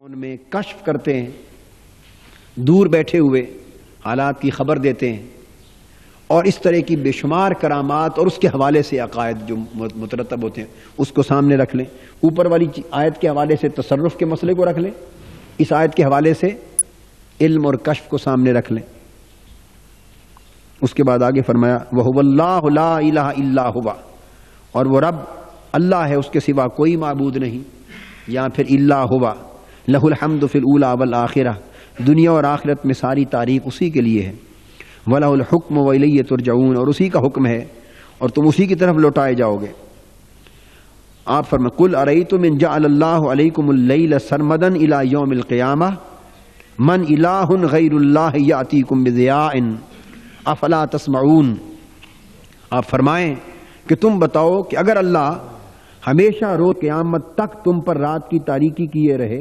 ان میں کشف کرتے ہیں، دور بیٹھے ہوئے حالات کی خبر دیتے ہیں، اور اس طرح کی بے شمار کرامات اور اس کے حوالے سے عقائد جو مترتب ہوتے ہیں اس کو سامنے رکھ لیں۔ اوپر والی آیت کے حوالے سے تصرف کے مسئلے کو رکھ لیں، اس آیت کے حوالے سے علم اور کشف کو سامنے رکھ لیں۔ اس کے بعد آگے فرمایا وَهُوَ اللَّهُ لَا إِلَهَ إِلَّا هُوَ، اور وہ رب اللہ ہے، اس کے سوا کوئی معبود نہیں، یا پھر الا ہوا، لہ الحمد فی الاولی والآخرہ، دنیا اور آخرت میں ساری تعریف اسی کے لیے ہے، وَلَهُ الْحُكْمُ وَإِلَيْهِ تُرْجَعُونَ، اور اسی کا حکم ہے اور تم اسی کی طرف لوٹائے جاؤ گے۔ آپ فرمائیں قُلْ أَرَأَيْتُمْ إِنْ جَعَلَ اللَّهُ عَلَيْكُمُ اللَّيْلَ سَرْمَدًا إِلَى يَوْمِ الْقِيَامَةِ مَنْ إِلَٰهٌ غَيْرُ اللَّهِ يَأْتِيكُمْ بِضِيَاءٍ أَفَلَا تَسْمَعُونَ۔ آپ فرمائیں کہ تم بتاؤ کہ اگر اللہ ہمیشہ روز قیامت تک تم پر رات کی تاریکی کیے رہے،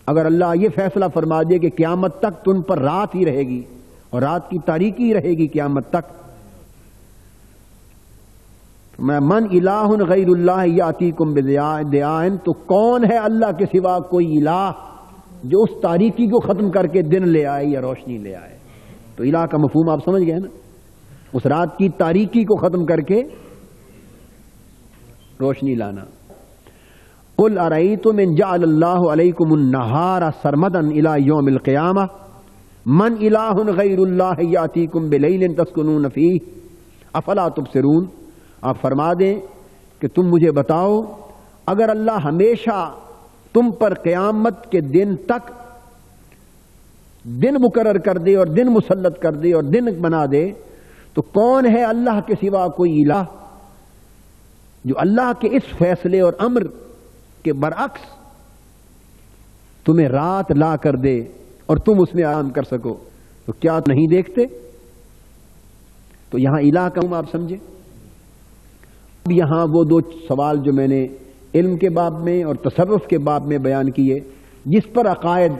اگر اللہ یہ فیصلہ فرما دے کہ قیامت تک تم پر رات ہی رہے گی اور رات کی تاریکی رہے گی قیامت تک، من الہ غیر اللہ یاتیکم بضیاء، تو کون ہے اللہ کے سوا کوئی الہ جو اس تاریکی کو ختم کر کے دن لے آئے یا روشنی لے آئے؟ تو الہ کا مفہوم آپ سمجھ گئے نا، اس رات کی تاریکی کو ختم کر کے روشنی لانا۔ قل ارأیتم ان جعل اللہ علیکم النہار سرمدا الی یوم القیامہ من الہ غیر اللہ یاتیکم بلیل تسکنون فیہ افلا تبصرون۔ آپ فرما دیں کہ تم مجھے بتاؤ اگر اللہ ہمیشہ تم پر قیامت کے دن تک دن مقرر کر دے اور دن مسلط کر دے اور دن بنا دے، تو کون ہے اللہ کے سوا کوئی الہ جو اللہ کے اس فیصلے اور امر کے برعکس تمہیں رات لا کر دے اور تم اس میں آرام کر سکو؟ تو کیا نہیں دیکھتے؟ تو یہاں الہ کا آپ سمجھے۔ اب یہاں وہ دو سوال جو میں نے علم کے باب میں اور تصرف کے باب میں بیان کیے، جس پر عقائد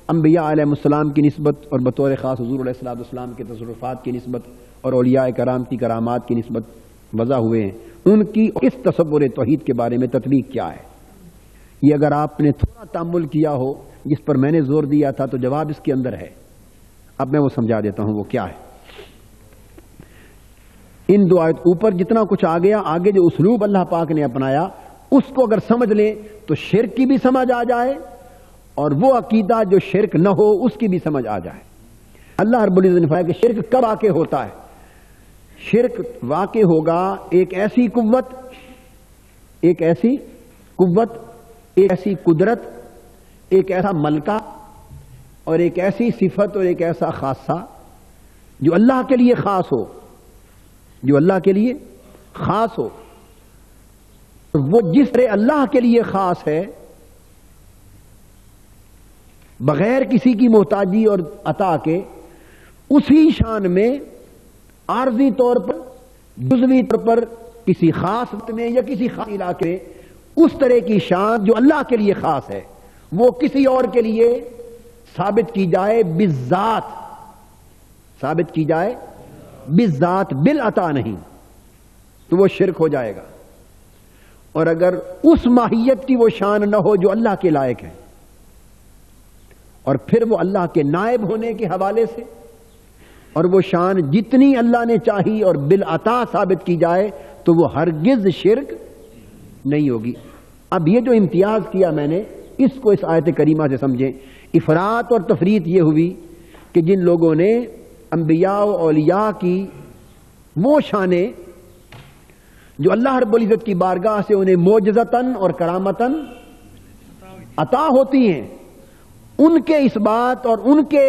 انبیاء علیہ السلام کی نسبت اور بطور خاص حضور علیہ السلام کے تصرفات کی نسبت اور اولیاء کرام کی کرامات کی نسبت وضع ہوئے ہیں، ان کی اس تصور توحید کے بارے میں تطبیق کیا ہے، یہ اگر آپ نے تھوڑا تأمل کیا ہو جس پر میں نے زور دیا تھا تو جواب اس کے اندر ہے۔ اب میں وہ سمجھا دیتا ہوں وہ کیا ہے۔ ان دو آیت اوپر جتنا کچھ آ گیا، آگے جو اسلوب اللہ پاک نے اپنایا اس کو اگر سمجھ لیں تو شرک کی بھی سمجھ آ جائے اور وہ عقیدہ جو شرک نہ ہو اس کی بھی سمجھ آ جائے۔ اللہ رب العزت نے فرمایا کہ شرک کب واقع ہوتا ہے؟ شرک واقع ہوگا ایک ایسی قوت، ایک ایسی قدرت، ایک ایسا ملکہ اور ایک ایسی صفت اور ایک ایسا خاصہ جو اللہ کے لیے خاص ہو، جو اللہ کے لیے خاص ہو۔ وہ جس طرح اللہ کے لیے خاص ہے بغیر کسی کی محتاجی اور عطا کے، اسی شان میں عارضی طور پر، جزوی طور پر، کسی خاص وقت میں یا کسی خاص علاقے میں اس طرح کی شان جو اللہ کے لیے خاص ہے وہ کسی اور کے لیے ثابت کی جائے بالذات، ثابت کی جائے بالذات، بالعطا نہیں، تو وہ شرک ہو جائے گا۔ اور اگر اس ماہیت کی وہ شان نہ ہو جو اللہ کے لائق ہے، اور پھر وہ اللہ کے نائب ہونے کے حوالے سے، اور وہ شان جتنی اللہ نے چاہی اور بالعطا ثابت کی جائے تو وہ ہرگز شرک نہیں ہوگی۔ اب یہ جو امتیاز کیا میں نے، اس کو اس آیت کریمہ سے سمجھیں۔ افراط اور تفریط یہ ہوئی کہ جن لوگوں نے انبیاء و اولیاء کی وہ شانیں جو اللہ رب العزت کی بارگاہ سے انہیں معجزتاً اور کرامتاً عطا ہوتی ہیں، ان کے اس بات اور ان کے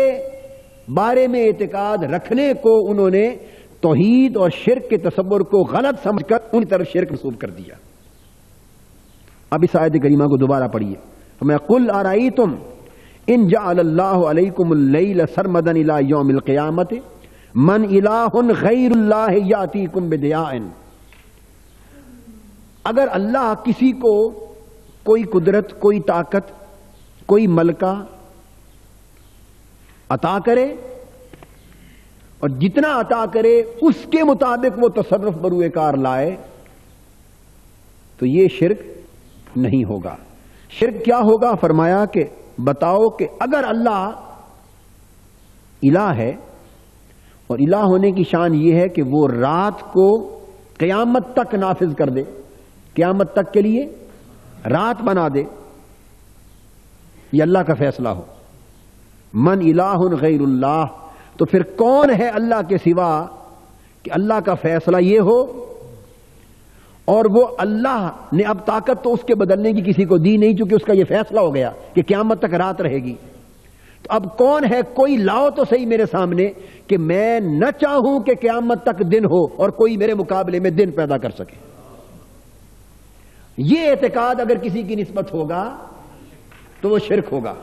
بارے میں اعتقاد رکھنے کو انہوں نے توحید اور شرک کے تصور کو غلط سمجھ کر ان کی طرف شرک منسوب کر دیا۔ اب اس آیت کریمہ کو دوبارہ پڑھیے۔ میں قل ارأیتم ان جعل اللہ علیکم اللیل سرمدا الی یوم القیامۃ من الہ غیر اللہ یاتیکم بضیاء، اگر اللہ کسی کو کوئی قدرت، کوئی طاقت، کوئی ملکہ عطا کرے اور جتنا عطا کرے اس کے مطابق وہ تصرف بروئے کار لائے تو یہ شرک نہیں ہوگا۔ شرک کیا ہوگا؟ فرمایا کہ بتاؤ کہ اگر اللہ الہ ہے، اور الہ ہونے کی شان یہ ہے کہ وہ رات کو قیامت تک نافذ کر دے، قیامت تک کے لیے رات بنا دے، یہ اللہ کا فیصلہ ہو، من الہ غیر اللہ، تو پھر کون ہے اللہ کے سوا کہ اللہ کا فیصلہ یہ ہو؟ اور وہ اللہ نے اب طاقت تو اس کے بدلنے کی کسی کو دی نہیں، چونکہ اس کا یہ فیصلہ ہو گیا کہ قیامت تک رات رہے گی۔ تو اب کون ہے؟ کوئی لاؤ تو صحیح میرے سامنے کہ میں نہ چاہوں کہ قیامت تک دن ہو اور کوئی میرے مقابلے میں دن پیدا کر سکے۔ یہ اعتقاد اگر کسی کی نسبت ہوگا تو وہ شرک ہوگا۔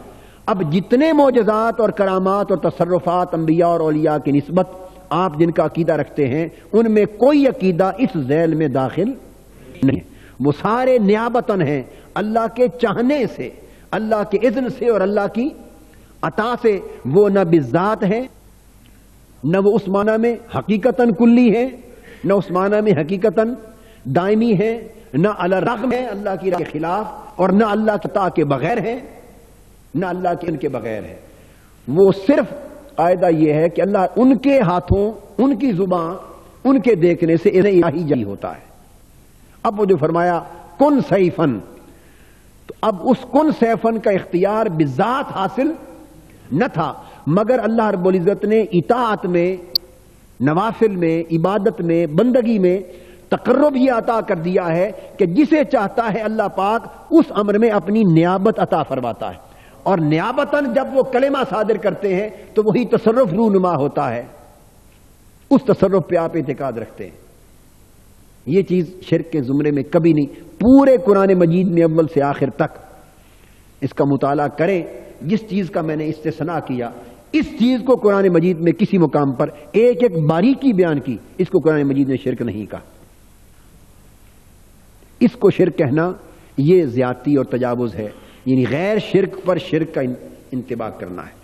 اب جتنے معجزات اور کرامات اور تصرفات انبیاء اور اولیاء کی نسبت آپ جن کا عقیدہ رکھتے ہیں، ان میں کوئی عقیدہ اس ذیل میں داخل نہیں، وہ سارے نیابتاً ہیں، اللہ کے چاہنے سے، اللہ کے اذن سے اور اللہ کی عطا سے۔ وہ نہ بالذات ہیں، نہ وہ اس معنی میں حقیقتاً کلی ہے، نہ اس معنی میں حقیقتاً دائمی ہے، نہ علی الرغم ہے اللہ کی راہ کے خلاف، اور نہ اللہ کی عطا کے بغیر ہے، نہ اللہ کے ان کے بغیر ہے۔ وہ صرف قاعدہ یہ ہے کہ اللہ ان کے ہاتھوں، ان کی زبان، ان کے دیکھنے سے انہیں الہی جاری ہوتا ہے۔ اب وہ جو فرمایا کن سیفن، تو اب اس کن سیفن کا اختیار بذات حاصل نہ تھا، مگر اللہ رب العزت نے اطاعت میں، نوافل میں، عبادت میں، بندگی میں تقرب یہ عطا کر دیا ہے کہ جسے چاہتا ہے اللہ پاک اس امر میں اپنی نیابت عطا فرماتا ہے، اور نیابتاً جب وہ کلمہ صادر کرتے ہیں تو وہی تصرف رونما ہوتا ہے، اس تصرف پہ آپ اعتقاد رکھتے ہیں۔ یہ چیز شرک کے زمرے میں کبھی نہیں۔ پورے قرآن مجید میں اول سے آخر تک اس کا مطالعہ کریں، جس چیز کا میں نے استثناء کیا، اس چیز کو قرآن مجید میں کسی مقام پر ایک ایک باریکی بیان کی، اس کو قرآن مجید نے شرک نہیں کہا۔ اس کو شرک کہنا یہ زیادتی اور تجاوز ہے، یعنی غیر شرک پر شرک کا انتباہ کرنا ہے۔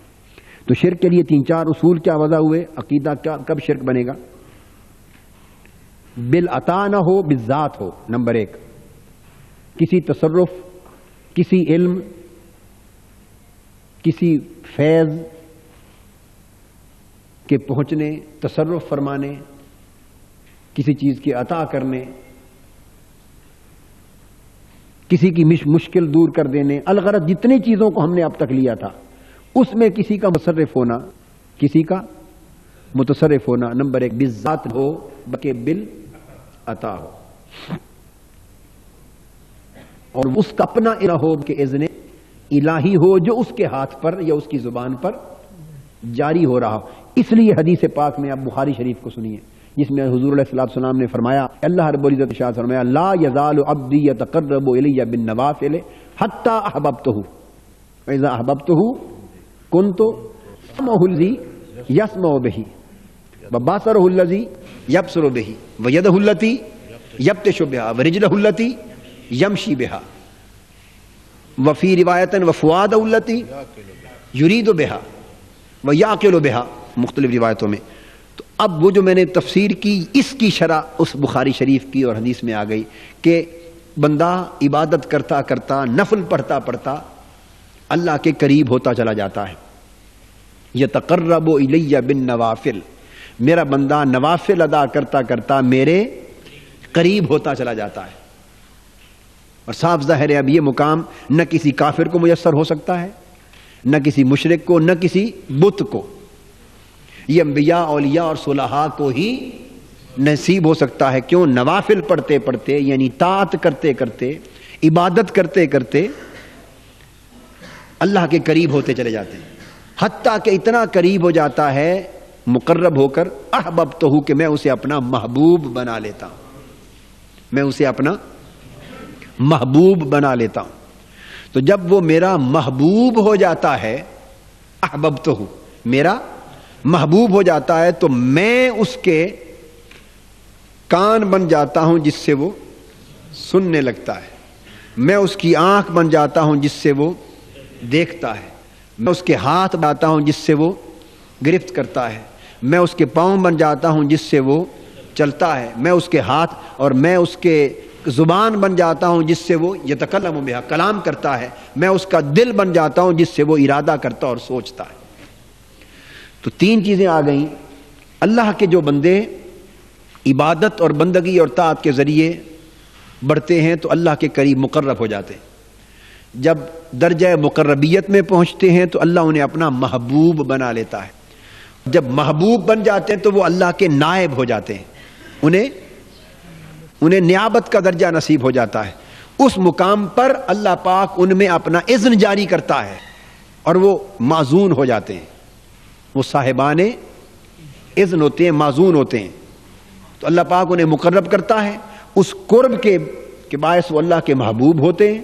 تو شرک کے لیے 3-4 اصول کیا وضع ہوئے؟ عقیدہ کب شرک بنے گا؟ بالعطا نہ ہو، بالذات ہو۔ نمبر 1، کسی تصرف، کسی علم، کسی فیض کے پہنچنے، تصرف فرمانے، کسی چیز کی عطا کرنے، کسی کی مشکل دور کر دینے، الغرض جتنی چیزوں کو ہم نے اب تک لیا تھا اس میں کسی کا متصرف ہونا، کسی کا متصرف ہونا۔ نمبر 1 بالذات ہو بلکہ بالعطا ہو، اور اس کا اپنا ارادہ ہو کہ اذن الہی ہو جو اس کے ہاتھ پر یا اس کی زبان پر جاری ہو رہا ہو۔ اس لیے حدیث پاک میں آپ بخاری شریف کو سنیے، جس میں حضور علیہ السلام نے فرمایا، اللہ رب العزت ارشاد فرمایا، لا یزال عبدی یتقرب الی بالنوافل حتی احببتہ، فاذا احببتہ کنت سمعہ الذی یسمع بہ وبصرہ الذی یبصر بہ ویدہ التی یبطش بہا ورجلہ التی یمشی بہا وفی روایت وفؤادہ التی یرید بہا ویعقل بہا، مختلف روایتوں میں۔ تو اب وہ جو میں نے تفسیر کی، اس کی شرح اس بخاری شریف کی اور حدیث میں آ گئی کہ بندہ عبادت کرتا کرتا، نفل پڑھتا پڑھتا اللہ کے قریب ہوتا چلا جاتا ہے۔ یتقرب الی بالنوافل، میرا بندہ نوافل ادا کرتا کرتا میرے قریب ہوتا چلا جاتا ہے۔ اور صاف ظاہر ہے اب یہ مقام نہ کسی کافر کو میسر ہو سکتا ہے، نہ کسی مشرک کو، نہ کسی بت کو، یہ انبیاء، اولیاء اور صلحاء کو ہی نصیب ہو سکتا ہے۔ کیوں؟ نوافل پڑھتے پڑھتے، یعنی طاعت کرتے کرتے، عبادت کرتے کرتے اللہ کے قریب ہوتے چلے جاتے ہیں، حتیٰ کہ اتنا قریب ہو جاتا ہے مقرب ہو کر احببتہ، کہ میں اسے اپنا محبوب بنا لیتا ہوں، میں اسے اپنا محبوب بنا لیتا ہوں۔ تو جب وہ میرا محبوب ہو جاتا ہے، احببتہ، میرا محبوب ہو جاتا ہے، تو میں اس کے کان بن جاتا ہوں جس سے وہ سننے لگتا ہے، میں اس کی آنکھ بن جاتا ہوں جس سے وہ دیکھتا ہے، میں اس کے ہاتھ بناتا ہوں جس سے وہ گرفت کرتا ہے، میں اس کے پاؤں بن جاتا ہوں جس سے وہ چلتا ہے، میں اس کے ہاتھ اور میں اس کے زبان بن جاتا ہوں جس سے وہ یتکلم بہا کلام کرتا ہے، میں اس کا دل بن جاتا ہوں جس سے وہ ارادہ کرتا اور سوچتا ہے۔ تو تین چیزیں آ گئیں۔ اللہ کے جو بندے عبادت اور بندگی اور طاعت کے ذریعے بڑھتے ہیں تو اللہ کے قریب مقرب ہو جاتے ہیں، جب درجہ مقربیت میں پہنچتے ہیں تو اللہ انہیں اپنا محبوب بنا لیتا ہے، جب محبوب بن جاتے ہیں تو وہ اللہ کے نائب ہو جاتے ہیں، انہیں نیابت کا درجہ نصیب ہو جاتا ہے۔ اس مقام پر اللہ پاک ان میں اپنا اذن جاری کرتا ہے اور وہ معزون ہو جاتے ہیں، وہ صاحبان اذن ہوتے ہیں، معزون ہوتے ہیں، تو اللہ پاک انہیں مقرب کرتا ہے۔ اس قرب کے باعث وہ اللہ کے محبوب ہوتے ہیں،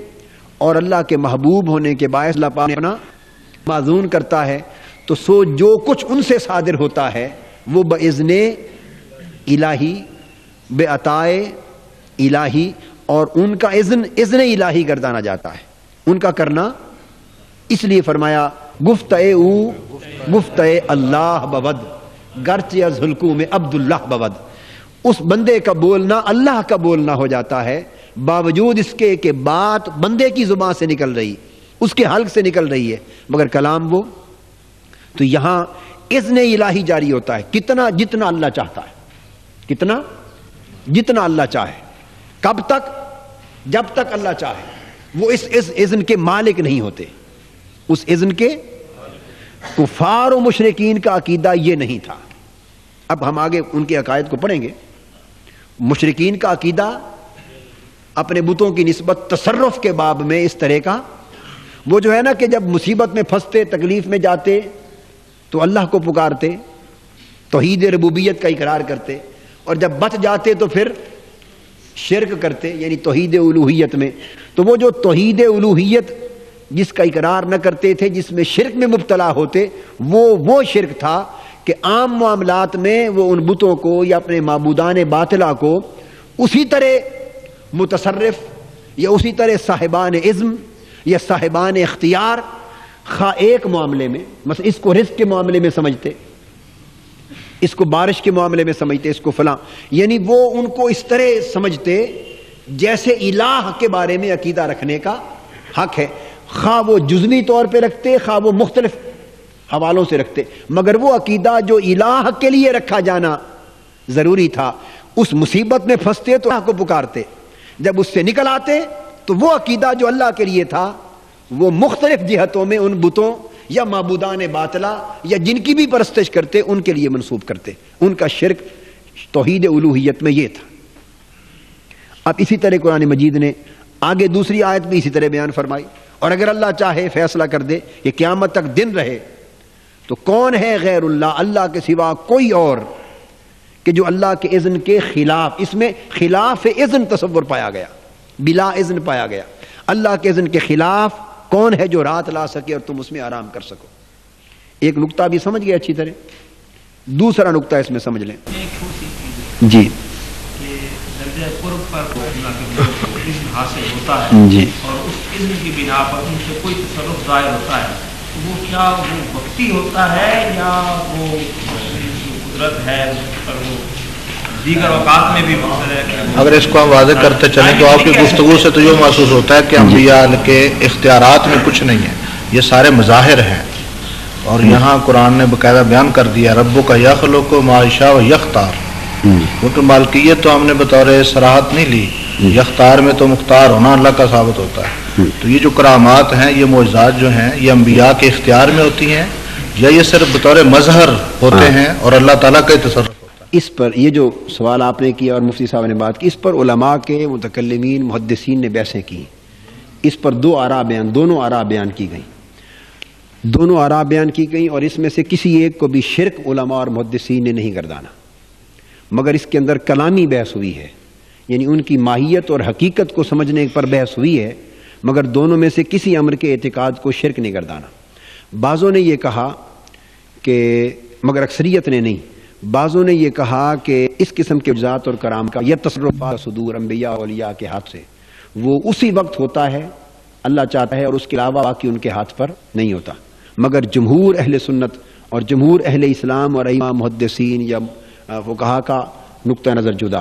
اور اللہ کے محبوب ہونے کے باعث اللہ پاک نے اپنا معزون کرتا ہے۔ تو سو جو کچھ ان سے صادر ہوتا ہے وہ باذن الہی، بے عطائے الہی، اور ان کا اذن الہی گردانا جاتا ہے، ان کا کرنا۔ اس لیے فرمایا گفتہ اللہ بود گرچہ از حلقوم عبداللہ بود، اس بندے کا بولنا اللہ کا بولنا ہو جاتا ہے، باوجود اس کے کہ بات بندے کی زبان سے نکل رہی، اس کے حلق سے نکل رہی ہے، مگر کلام وہ۔ تو یہاں اذن الہی جاری ہوتا ہے، جتنا اللہ چاہتا ہے، جتنا اللہ چاہے۔ کب تک؟ جب تک اللہ چاہے۔ وہ اس اذن کے مالک نہیں ہوتے، اس اذن کے کفار و مشرکین کا عقیدہ یہ نہیں تھا۔ اب ہم آگے ان کے عقائد کو پڑھیں گے۔ مشرکین کا عقیدہ اپنے بتوں کی نسبت تصرف کے باب میں اس طرح کا، وہ جو ہے نا کہ جب مصیبت میں پھنستے، تکلیف میں جاتے تو اللہ کو پکارتے، توحید ربوبیت کا اقرار کرتے، اور جب بچ جاتے تو پھر شرک کرتے، یعنی توحید الوہیت میں۔ تو وہ جو توحید الوہیت جس کا اقرار نہ کرتے تھے، جس میں شرک میں مبتلا ہوتے، وہ شرک تھا کہ عام معاملات میں وہ ان بتوں کو یا اپنے معبودان باطلہ کو اسی طرح متصرف یا اسی طرح صاحبان عزم یا صاحبان اختیار، خواہ ایک معاملے میں، مثلا اس کو رزق کے معاملے میں سمجھتے، اس کو بارش کے معاملے میں سمجھتے، اس کو فلاں، یعنی وہ ان کو اس طرح سمجھتے جیسے الہ کے بارے میں عقیدہ رکھنے کا حق ہے، خواہ وہ جزوی طور پہ رکھتے، خواہ وہ مختلف حوالوں سے رکھتے، مگر وہ عقیدہ جو الہ کے لیے رکھا جانا ضروری تھا، اس مصیبت میں پھنستے تو اللہ کو پکارتے، جب اس سے نکل آتے تو وہ عقیدہ جو اللہ کے لیے تھا وہ مختلف جہتوں میں ان بتوں یا معبودان باطلہ یا جن کی بھی پرستش کرتے ان کے لیے منسوب کرتے۔ ان کا شرک توحید الوہیت میں یہ تھا۔ اب اسی طرح قرآن مجید نے آگے دوسری آیت بھی اسی طرح بیان فرمائی، اور اگر اللہ چاہے فیصلہ کر دے کہ قیامت تک دن رہے تو کون ہے غیر اللہ، اللہ کے سوا کوئی اور کہ جو اللہ کے اذن کے خلاف، اس میں خلاف اذن تصور پایا گیا، بلا اذن پایا گیا، اللہ کے اذن کے خلاف کون ہے جو رات لا سکے اور تم اس میں آرام کر سکو۔ ایک نقطہ بھی سمجھ گئے اچھی طرح، دوسرا نقطہ اس میں سمجھ لیں جی، کہ درجہ قرب پر اذن حاصل ہوتا ہے جی، اور اس اذن کی بنا پر ان سے کوئی تصرف ظاہر ہوتا ہے، تو وہ کیا وہ وقتی ہوتا ہے یا وہ قدرت ہے پر وہ دیگر اوقات میں بھی مختلف؟ اگر اس کو ہم واضح کرتے چلیں تو آپ کی گفتگو سے تو یہ محسوس ہوتا ہے کہ انبیاء کے اختیارات میں کچھ نہیں ہے، یہ سارے مظاہر ہیں، اور یہاں قرآن نے باقاعدہ بیان کر دیا ربک یخلق ما یشاء و یختار، کیونکہ مالکیت تو ہم نے بطور صراحت نہیں لی، یختار میں تو مختار ہونا اللہ کا ثابت ہوتا ہے۔ تو یہ جو کرامات ہیں، یہ معجزات جو ہیں، یہ انبیاء کے اختیار میں ہوتی ہیں یا یہ صرف بطور مظہر ہوتے ہیں اور اللہ تعالیٰ کا تصرف ہوتا ہے؟ اس پر یہ جو سوال آپ نے کیا اور مفتی صاحب نے بات کی، اس پر علماء کے متکلمین محدثین نے بحثیں کی، اس پر دونوں آراء بیان کی گئیں، دونوں آراء بیان کی گئیں، اور اس میں سے کسی ایک کو بھی شرک علماء اور محدثین نے نہیں گردانا، مگر اس کے اندر کلامی بحث ہوئی ہے، یعنی ان کی ماہیت اور حقیقت کو سمجھنے پر بحث ہوئی ہے، مگر دونوں میں سے کسی امر کے اعتقاد کو شرک نہیں گردانا۔ بعضوں نے یہ کہا کہ، مگر اکثریت نے نہیں، بعضوں نے یہ کہا کہ اس قسم کے معجزات اور کرام کا یہ تصرفات صدور انبیاء اور اولیاء کے ہاتھ سے وہ اسی وقت ہوتا ہے اللہ چاہتا ہے، اور اس کے علاوہ باقی ان کے ہاتھ پر نہیں ہوتا، مگر جمہور اہل سنت اور جمہور اہل اسلام اور ائمہ محدثین یا فقہا کا نقطہ نظر جدا،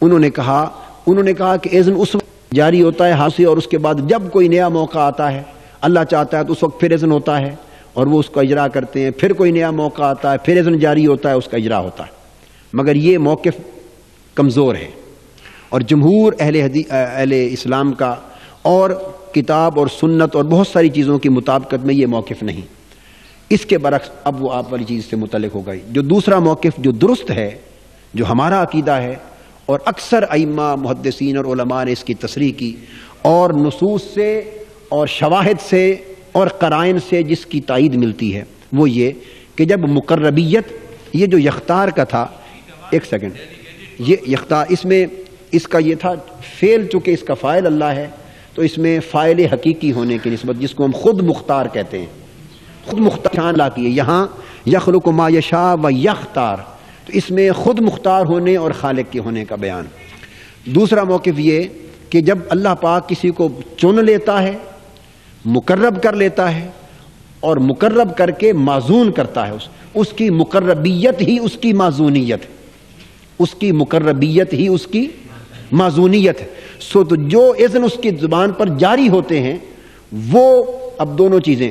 انہوں نے کہا انہوں نے کہا کہ اذن اس وقت جاری ہوتا ہے ہاتھ سے، اور اس کے بعد جب کوئی نیا موقع آتا ہے اللہ چاہتا ہے تو اس وقت پھر اذن ہوتا ہے اور وہ اس کا اجرا کرتے ہیں، پھر کوئی نیا موقع آتا ہے پھر اذن جاری ہوتا ہے، اس کا اجرا ہوتا ہے۔ مگر یہ موقف کمزور ہے، اور جمہور اہل اسلام کا اور کتاب اور سنت اور بہت ساری چیزوں کی مطابقت میں یہ موقف نہیں۔ اس کے برعکس اب وہ آپ والی چیز سے متعلق ہو گئی، جو دوسرا موقف جو درست ہے، جو ہمارا عقیدہ ہے، اور اکثر ائمہ محدثین اور علماء نے اس کی تصریح کی، اور نصوص سے اور شواہد سے اور قرائن سے جس کی تائید ملتی ہے، وہ یہ کہ جب مقربیت، یہ جو یختار کا تھا، ایک سیکنڈ، یہ یختار اس میں اس کا یہ تھا فعل، چونکہ اس کا فاعل اللہ ہے تو اس میں فاعل حقیقی ہونے کی نسبت، جس کو ہم خود مختار کہتے ہیں، خود مختار شان اللہ کی ہے۔ یہاں یخلق ما یشاء و یختار، تو اس میں خود مختار ہونے اور خالق کے ہونے کا بیان۔ دوسرا موقف یہ کہ جب اللہ پاک کسی کو چن لیتا ہے، مقرب کر لیتا ہے، اور مقرب کر کے معزون کرتا ہے، اس کی مقربیت ہی اس کی معزونیت ہے، اس کی مقربیت ہی اس کی معزونیت ہے۔ سو تو جو اذن اس کی زبان پر جاری ہوتے ہیں وہ، اب دونوں چیزیں،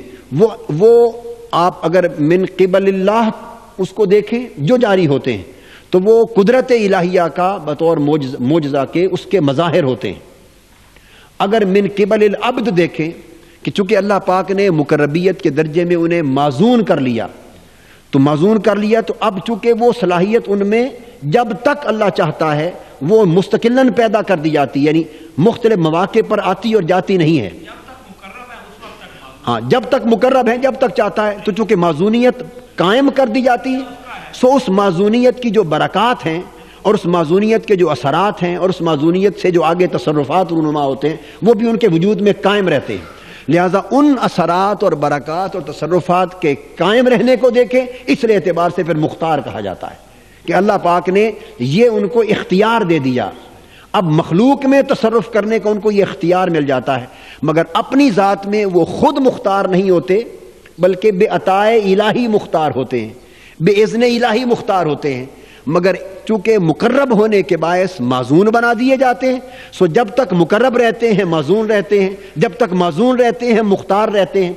وہ آپ اگر من قبل اللہ اس کو دیکھیں جو جاری ہوتے ہیں تو وہ قدرت الہیہ کا بطور معجزہ کے اس کے مظاہر ہوتے ہیں۔ اگر من قبل العبد دیکھیں کہ چونکہ اللہ پاک نے مقربیت کے درجے میں انہیں معزون کر لیا، تو معزون کر لیا تو اب چونکہ وہ صلاحیت ان میں جب تک اللہ چاہتا ہے وہ مستقلاً پیدا کر دی جاتی، یعنی مختلف مواقع پر آتی اور جاتی نہیں ہے۔ ہاں، جب تک مقرب ہے، جب تک چاہتا ہے، تو چونکہ معزونیت قائم کر دی جاتی ہے، سو اس معزونیت کی جو برکات ہیں اور اس معزونیت کے جو اثرات ہیں اور اس معزونیت سے جو آگے تصرفات رونما ہوتے ہیں وہ بھی ان کے وجود میں قائم رہتے ہیں۔ لہذا ان اثرات اور برکات اور تصرفات کے قائم رہنے کو دیکھیں، اس لیے اعتبار سے پھر مختار کہا جاتا ہے کہ اللہ پاک نے یہ ان کو اختیار دے دیا۔ اب مخلوق میں تصرف کرنے کا ان کو یہ اختیار مل جاتا ہے، مگر اپنی ذات میں وہ خود مختار نہیں ہوتے، بلکہ بے عطائے الہی مختار ہوتے ہیں، بے اذن الہی مختار ہوتے ہیں، مگر چونکہ مقرب ہونے کے باعث معزون بنا دیے جاتے ہیں۔ سو جب تک مقرب رہتے ہیں معزون رہتے ہیں، جب تک معزون رہتے ہیں مختار رہتے ہیں۔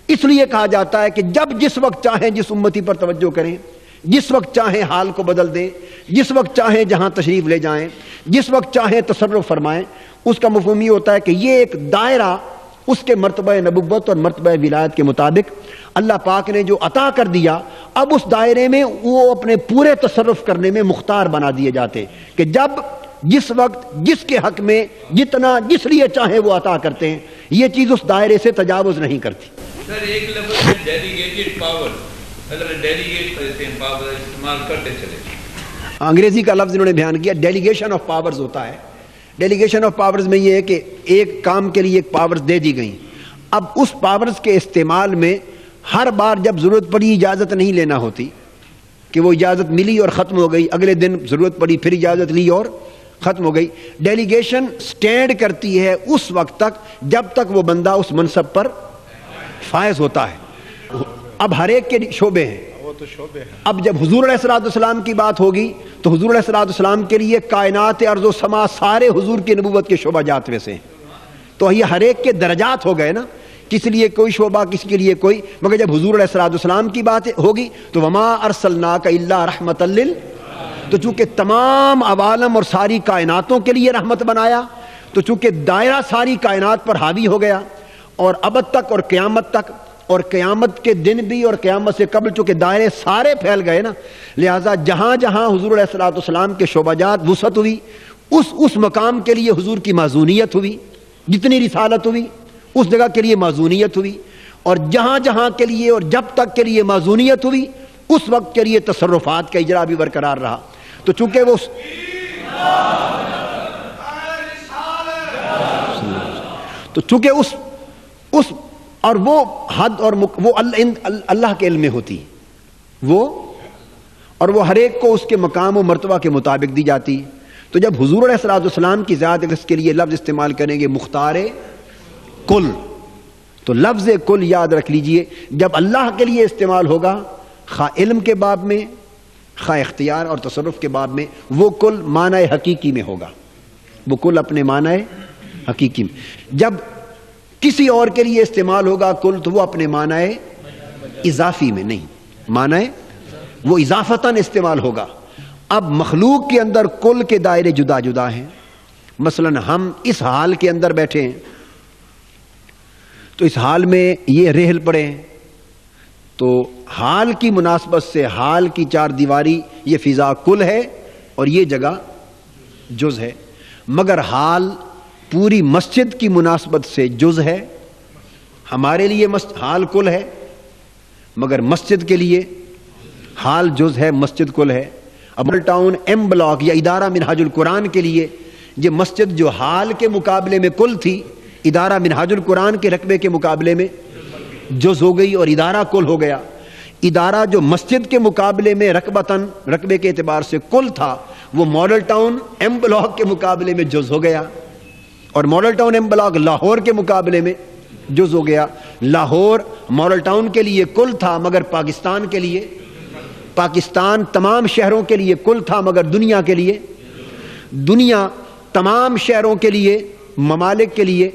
اس لیے کہا جاتا ہے کہ جب جس وقت چاہیں جس امتی پر توجہ کریں، جس وقت چاہیں حال کو بدل دیں، جس وقت چاہیں جہاں تشریف لے جائیں، جس وقت چاہیں تصرف فرمائیں۔ اس کا مفہوم یہ ہوتا ہے کہ یہ ایک دائرہ اس کے مرتبہ نبوت اور مرتبہ ولایت کے مطابق اللہ پاک نے جو عطا کر دیا، اب اس دائرے میں وہ اپنے پورے تصرف کرنے میں مختار بنا دیے جاتے ہیں کہ جب جس وقت جس کے حق میں جتنا جس لیے چاہے وہ عطا کرتے ہیں۔ یہ چیز اس دائرے سے تجاوز نہیں کرتی۔ سر ایک لفظ ہے ڈیلیگیٹڈ پاور، اگر ڈیلیگیٹ کرتے ہیں پاور استعمال کرتے چلے، انگریزی کا لفظ انہوں نے بیان کیا، ڈیلیگیشن آف پاورز ہوتا ہے۔ ڈیلیگیشن آف پاورز میں یہ ہے کہ ایک کام کے لیے ایک پاورز دے دی گئی، اب اس پاورز کے استعمال میں ہر بار جب ضرورت پڑی اجازت نہیں لینا ہوتی کہ وہ اجازت ملی اور ختم ہو گئی، اگلے دن ضرورت پڑی پھر اجازت لی اور ختم ہو گئی۔ ڈیلیگیشن سٹینڈ کرتی ہے اس وقت تک جب تک وہ بندہ اس منصب پر فائز ہوتا ہے۔ اب ہر ایک کے شعبے ہیں، اب جب حضور علیہ الصلوۃ والسلام کی بات ہوگی تو حضور علیہ الصلوۃ والسلام کے لیے کائنات ارض و سما سارے حضور کی نبوت کے شعبہ جات میں سے ہیں، تو یہ ہر ایک کے درجات ہو گئے نا، کسی لیے کوئی شعبہ کسی کے لیے کوئی، مگر جب حضور علیہ الصلوۃ والسلام کی بات ہوگی تو وما ارسلناک الا رحمۃ لل، تو چونکہ تمام عوالم اور ساری کائناتوں کے لیے رحمت بنایا، تو چونکہ دائرہ ساری کائنات پر حاوی ہو گیا، اور ابد تک اور قیامت تک اور قیامت کے دن بھی اور قیامت سے قبل چونکہ دائرے سارے پھیل گئے نا، لہٰذا جہاں جہاں حضور علیہ الصلوۃ والسلام کے شعبہ جات وسعت ہوئی، اس مقام کے لیے حضور کی معزونیت ہوئی، جتنی رسالت ہوئی اس جگہ کے لیے معزونیت ہوئی، اور جہاں جہاں کے لیے اور جب تک کے لیے معزونیت ہوئی اس وقت کے لیے تصرفات کا اجرا بھی برقرار رہا۔ تو چونکہ وہ اس اور وہ حد اور وہ اللہ کے علم میں ہوتی، وہ اور وہ ہر ایک کو اس کے مقام و مرتبہ کے مطابق دی جاتی۔ تو جب حضور علیہ الصلوۃ والسلام کی ذات اس کے لیے لفظ استعمال کریں گے مختار کل، تو لفظ کل یاد رکھ لیجئے جب اللہ کے لیے استعمال ہوگا، خواہ علم کے باب میں خواہ اختیار اور تصرف کے باب میں، وہ کل معنی حقیقی میں ہوگا، وہ کل اپنے معنی حقیقی میں. جب کسی اور کے لیے استعمال ہوگا کل تو وہ اپنے معنی اضافی میں نہیں، معنی وہ اضافتاً استعمال ہوگا. اب مخلوق کے اندر کل کے دائرے جدا جدا ہیں. مثلا ہم اس حال کے اندر بیٹھے ہیں تو اس حال میں یہ ریحل پڑے ہیں، تو حال کی مناسبت سے حال کی چار دیواری یہ فضا کل ہے اور یہ جگہ جز ہے. مگر حال پوری مسجد کی مناسبت سے جز ہے. ہمارے لیے حال کل ہے مگر مسجد کے لیے حال جز ہے، مسجد کل ہے. اب ٹاؤن ایم بلاک یا ادارہ منہاج القرآن کے لیے یہ مسجد جو حال کے مقابلے میں کل تھی، ادارہ منہاج القرآن کے رقبے کے مقابلے میں جز ہو گئی اور ادارہ کل ہو گیا. ادارہ جو مسجد کے مقابلے میں رقبتاً رقبے کے اعتبار سے کل تھا، وہ ماڈل ٹاؤن ایم بلاک کے مقابلے میں جز ہو گیا. اور Model Town M block Lahore کے مقابلے میں جز ہو گیا. لاہور ماڈل ٹاؤن کے لیے کل تھا مگر پاکستان کے لیے، پاکستان تمام شہروں کے لیے کل تھا مگر دنیا کے لیے، دنیا تمام شہروں کے لیے ممالک کے لیے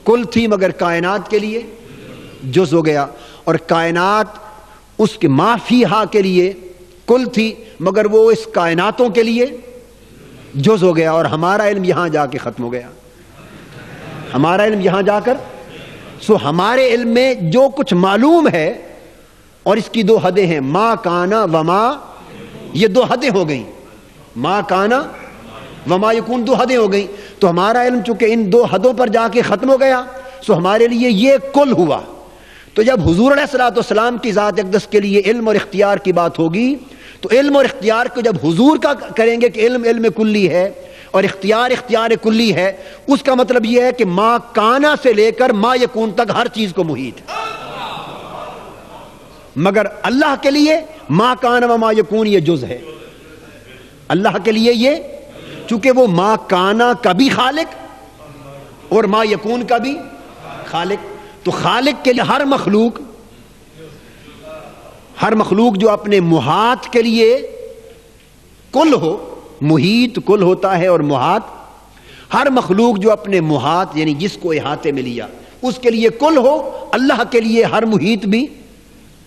کل تھی مگر کائنات کے لیے جز ہو گیا. اور کائنات اس کے مافیہا کے لیے کل تھی مگر وہ اس کائناتوں کے لیے جز ہو گیا. اور ہمارا علم یہاں جا کے ختم ہو گیا، ہمارا علم یہاں جا کر ہمارے علم میں جو کچھ معلوم ہے، اور اس کی دو حدیں ہیں، ما کانا وما، یہ دو حدیں ہو گئیں، ما کانا وما یکون، دو حدیں ہو گئیں. تو ہمارا علم چونکہ ان دو حدوں پر جا کے ختم ہو گیا، ہمارے لیے یہ کل ہوا. تو جب حضور علیہ الصلوۃ والسلام کی ذات اقدس کے لیے علم اور اختیار کی بات ہوگی تو علم اور اختیار کو جب حضور کا کریں گے کہ علم علم کلی ہے اور اختیار اختیار کلی ہے، اس کا مطلب یہ ہے کہ ما کانا سے لے کر ما یکون تک ہر چیز کو محیط ہے. مگر اللہ کے لیے ما کان و ما یکون یہ جز ہے. اللہ کے لیے یہ، چونکہ وہ ما کانا کا بھی خالق اور ما یکون کا بھی خالق، تو خالق کے لیے ہر مخلوق جو اپنے محاط کے لیے کل ہو، محیط کل ہوتا ہے اور محاط، ہر مخلوق جو اپنے محاط یعنی جس کو احاطے میں لیا اس کے لیے کل ہو، اللہ کے لیے ہر محیط بھی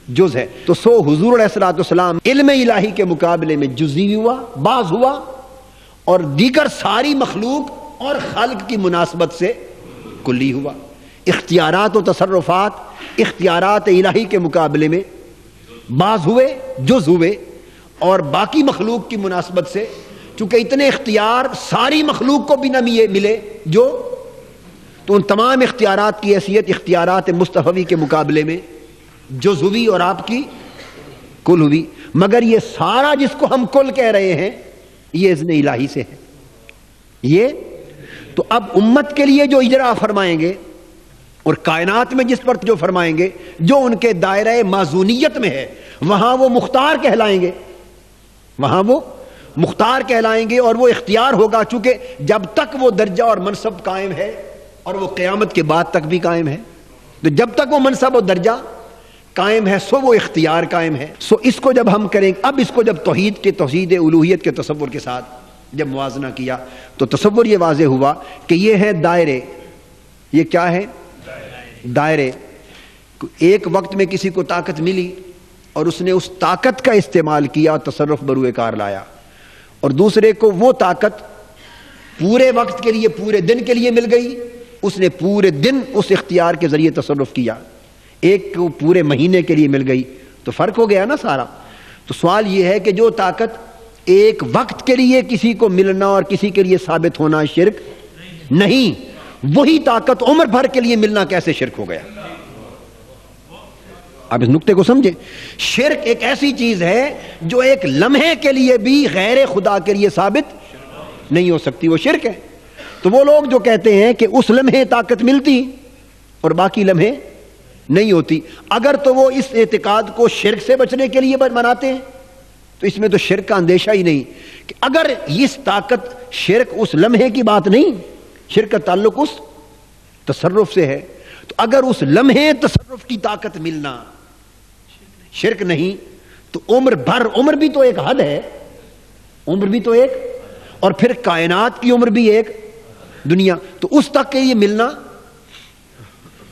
جز ہے. تو حضور علیہ الصلوۃ والسلام علم الہی کے مقابلے میں جزئی ہوا، بعض ہوا، اور دیگر ساری مخلوق اور خالق کی مناسبت سے کلی ہوا. اختیارات و تصرفات اختیارات الہی کے مقابلے میں بعض ہوئے، جز ہوئے، اور باقی مخلوق کی مناسبت سے چونکہ اتنے اختیار ساری مخلوق کو بھی نہ ملے جو، تو ان تمام اختیارات کی حیثیت اختیارات مصطفی کے مقابلے میں جز ہوئی اور آپ کی کل ہوئی. مگر یہ سارا جس کو ہم کل کہہ رہے ہیں یہ اذن الہی سے ہے. یہ تو اب امت کے لیے جو اجرا فرمائیں گے اور کائنات میں جس پر جو فرمائیں گے، جو ان کے دائرہ معزونیت میں ہے، وہاں وہ مختار کہلائیں گے، وہاں وہ مختار کہلائیں گے. اور وہ اختیار ہوگا چونکہ جب تک وہ درجہ اور منصب قائم ہے، اور وہ قیامت کے بعد تک بھی قائم ہے، تو جب تک وہ منصب و درجہ قائم ہے وہ اختیار قائم ہے. اس کو جب ہم کریں، اب اس کو جب توحید الوہیت کے تصور کے ساتھ جب موازنہ کیا تو تصور یہ واضح ہوا کہ یہ ہے دائرے. یہ کیا ہے؟ دائرے. ایک وقت میں کسی کو طاقت ملی اور اس نے اس طاقت کا استعمال کیا، تصرف بروئے کار لایا، اور دوسرے کو وہ طاقت پورے وقت کے لیے، پورے دن کے لیے مل گئی، اس نے پورے دن اس اختیار کے ذریعے تصرف کیا. ایک کو پورے مہینے کے لیے مل گئی، تو فرق ہو گیا نا سارا. تو سوال یہ ہے کہ جو طاقت ایک وقت کے لیے کسی کو ملنا اور کسی کے لیے ثابت ہونا شرک نہیں، وہی طاقت عمر بھر کے لیے ملنا کیسے شرک ہو گیا؟ آپ اس نقطے کو سمجھیں. شرک ایک ایسی چیز ہے جو ایک لمحے کے لیے بھی غیر خدا کے لیے ثابت نہیں ہو سکتی، وہ شرک ہے. تو وہ لوگ جو کہتے ہیں کہ اس لمحے طاقت ملتی اور باقی لمحے نہیں ہوتی، اگر تو وہ اس اعتقاد کو شرک سے بچنے کے لیے مناتے ہیں تو اس میں تو شرک کا اندیشہ ہی نہیں. کہ اگر اس طاقت شرک اس لمحے کی بات نہیں، شرک کا تعلق اس تصرف سے ہے، تو اگر اس لمحے تصرف کی طاقت ملنا شرک نہیں تو عمر بھر، عمر بھی تو ایک حد ہے، عمر بھی تو ایک، اور پھر کائنات کی عمر بھی ایک دنیا، تو اس تک کے یہ ملنا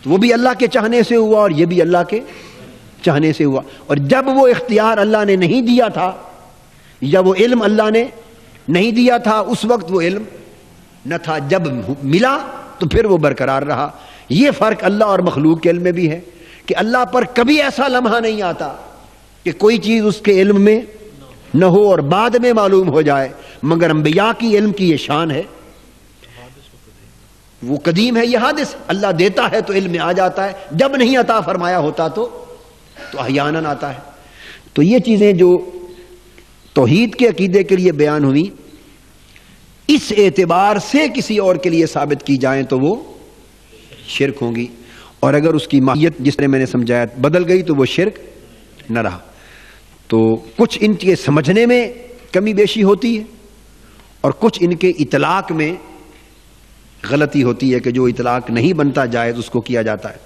تو وہ بھی اللہ کے چاہنے سے ہوا اور یہ بھی اللہ کے چاہنے سے ہوا. اور جب وہ اختیار اللہ نے نہیں دیا تھا یا وہ علم اللہ نے نہیں دیا تھا اس وقت وہ علم نہ تھا، جب ملا تو پھر وہ برقرار رہا. یہ فرق اللہ اور مخلوق کے علم میں بھی ہے کہ اللہ پر کبھی ایسا لمحہ نہیں آتا کہ کوئی چیز اس کے علم میں نہ ہو اور بعد میں معلوم ہو جائے، مگر انبیاء کی علم کی یہ شان ہے، وہ قدیم ہے، یہ حادث. اللہ دیتا ہے تو علم میں آ جاتا ہے، جب نہیں عطا فرمایا ہوتا تو احیاناً آتا ہے. تو یہ چیزیں جو توحید کے عقیدے کے لیے بیان ہوئی، اس اعتبار سے کسی اور کے لیے ثابت کی جائیں تو وہ شرک ہوں گی، اور اگر اس کی ماہیت جس نے میں نے سمجھایا بدل گئی تو وہ شرک نہ رہا. تو کچھ ان کے سمجھنے میں کمی بیشی ہوتی ہے اور کچھ ان کے اطلاق میں غلطی ہوتی ہے کہ جو اطلاق نہیں بنتا جائز اس کو کیا جاتا ہے.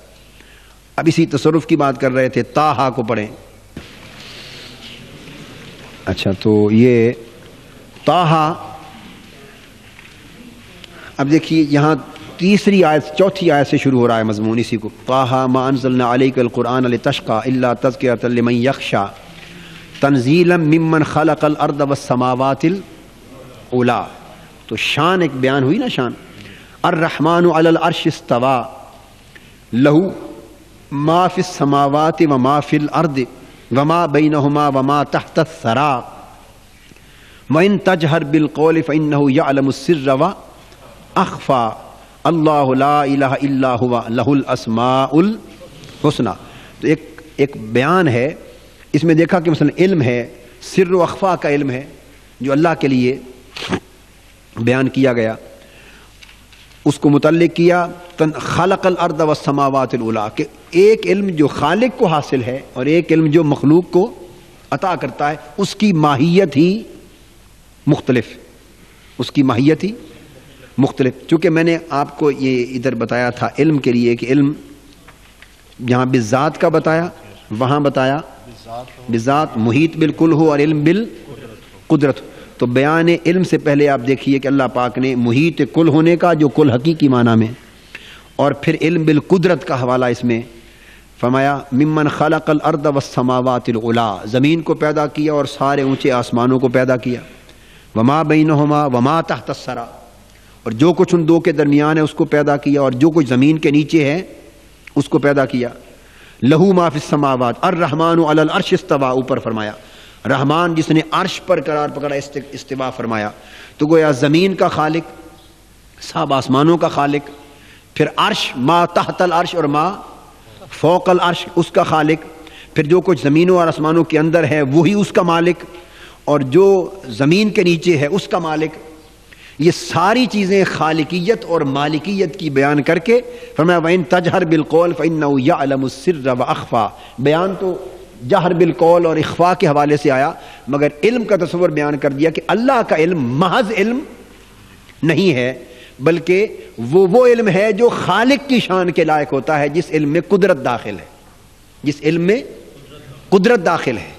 اب اسی تصرف کی بات کر رہے تھے، تاہا کو پڑھیں. اچھا تو یہ تاہا، اب دیکھیے یہاں تیسری آیت چوتھی آیت سے شروع ہو رہا ہے مضمون اسی کو. طٰہٰ ما انزلنا علیک القرآن لتشقى الا تذکرۃ لمن یخشی تنزیلا ممن خلق الارض والسماوات العلی. تو شان ایک بیان ہوئی نا، شان. الرحمن علی العرش استوى لہ ما فی السماوات وما فی الارض وما بینہما وما تحت الثری وان تجہر بالقول فانہ یعلم السر واخفی اللہ لا الہ الا ہوا لہ الاسماء الحسنی. تو ایک بیان ہے اس میں، دیکھا کہ مثلا علم ہے، سر و اخفا کا علم ہے جو اللہ کے لیے بیان کیا گیا، اس کو متعلق کیا خلق الارض والسماوات العلی، کہ ایک علم جو خالق کو حاصل ہے اور ایک علم جو مخلوق کو عطا کرتا ہے، اس کی ماہیت ہی مختلف، اس کی ماہیت ہی مختلف. چونکہ میں نے آپ کو یہ ادھر بتایا تھا علم کے لیے کہ علم یہاں بالذات کا بتایا، وہاں بتایا بالذات محیط بالکل ہو اور علم بالقدرت. تو بیان علم سے پہلے آپ دیکھیے کہ اللہ پاک نے محیط کل ہونے کا جو کل حقیقی معنی میں، اور پھر علم بالقدرت کا حوالہ اس میں فرمایا ممن خلق الارض والسماوات العلی، زمین کو پیدا کیا اور سارے اونچے آسمانوں کو پیدا کیا، وما بینہما وما تحت الثری، اور جو کچھ ان دو کے درمیان ہے اس کو پیدا کیا، اور جو کچھ زمین کے نیچے ہے اس کو پیدا کیا. لہو ما فی السماوات الرحمن علی العرش استوى، اوپر فرمایا رحمان جس نے عرش پر قرار پکڑا استوا فرمایا. تو گویا زمین کا خالق، سب آسمانوں کا خالق، پھر عرش ما تحت العرش اور ما فوق العرش اس کا خالق، پھر جو کچھ زمینوں اور آسمانوں کے اندر ہے وہی اس کا مالک، اور جو زمین کے نیچے ہے اس کا مالک. یہ ساری چیزیں خالقیت اور مالکیت کی بیان کر کے فرمایا وَإِن تَجْهَرْ بِالْقَوْلِ فَإِنَّهُ يَعْلَمُ السِّرَّ وَأَخْفَى. بیان تو جہر بالقول اور اخفاء کے حوالے سے آیا، مگر علم کا تصور بیان کر دیا کہ اللہ کا علم محض علم نہیں ہے، بلکہ وہ علم ہے جو خالق کی شان کے لائق ہوتا ہے، جس علم میں قدرت داخل ہے، جس علم میں قدرت داخل ہے،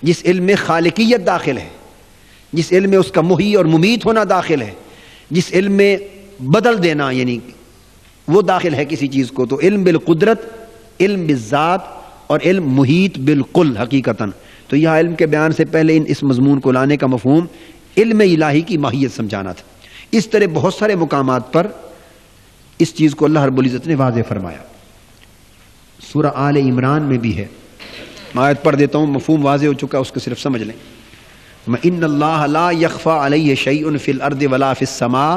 جس علم میں خالقیت داخل ہے، جس علم میں اس کا محیی اور ممیت ہونا داخل ہے، جس علم میں بدل دینا یعنی وہ داخل ہے کسی چیز کو. تو علم بالقدرت، علم بالذات اور علم محیط بالکل حقیقتاً. تو یہ علم کے بیان سے پہلے اس مضمون کو لانے کا مفہوم علم الہی کی ماہیت سمجھانا تھا. اس طرح بہت سارے مقامات پر اس چیز کو اللہ رب العزت نے واضح فرمایا. سورہ آل عمران میں بھی ہے، میں آیت پڑھ دیتا ہوں، مفہوم واضح ہو چکا، اس کو صرف سمجھ لیں. ان اللہ لا یخفی علیہ شیء فی الارض ولا فی السماء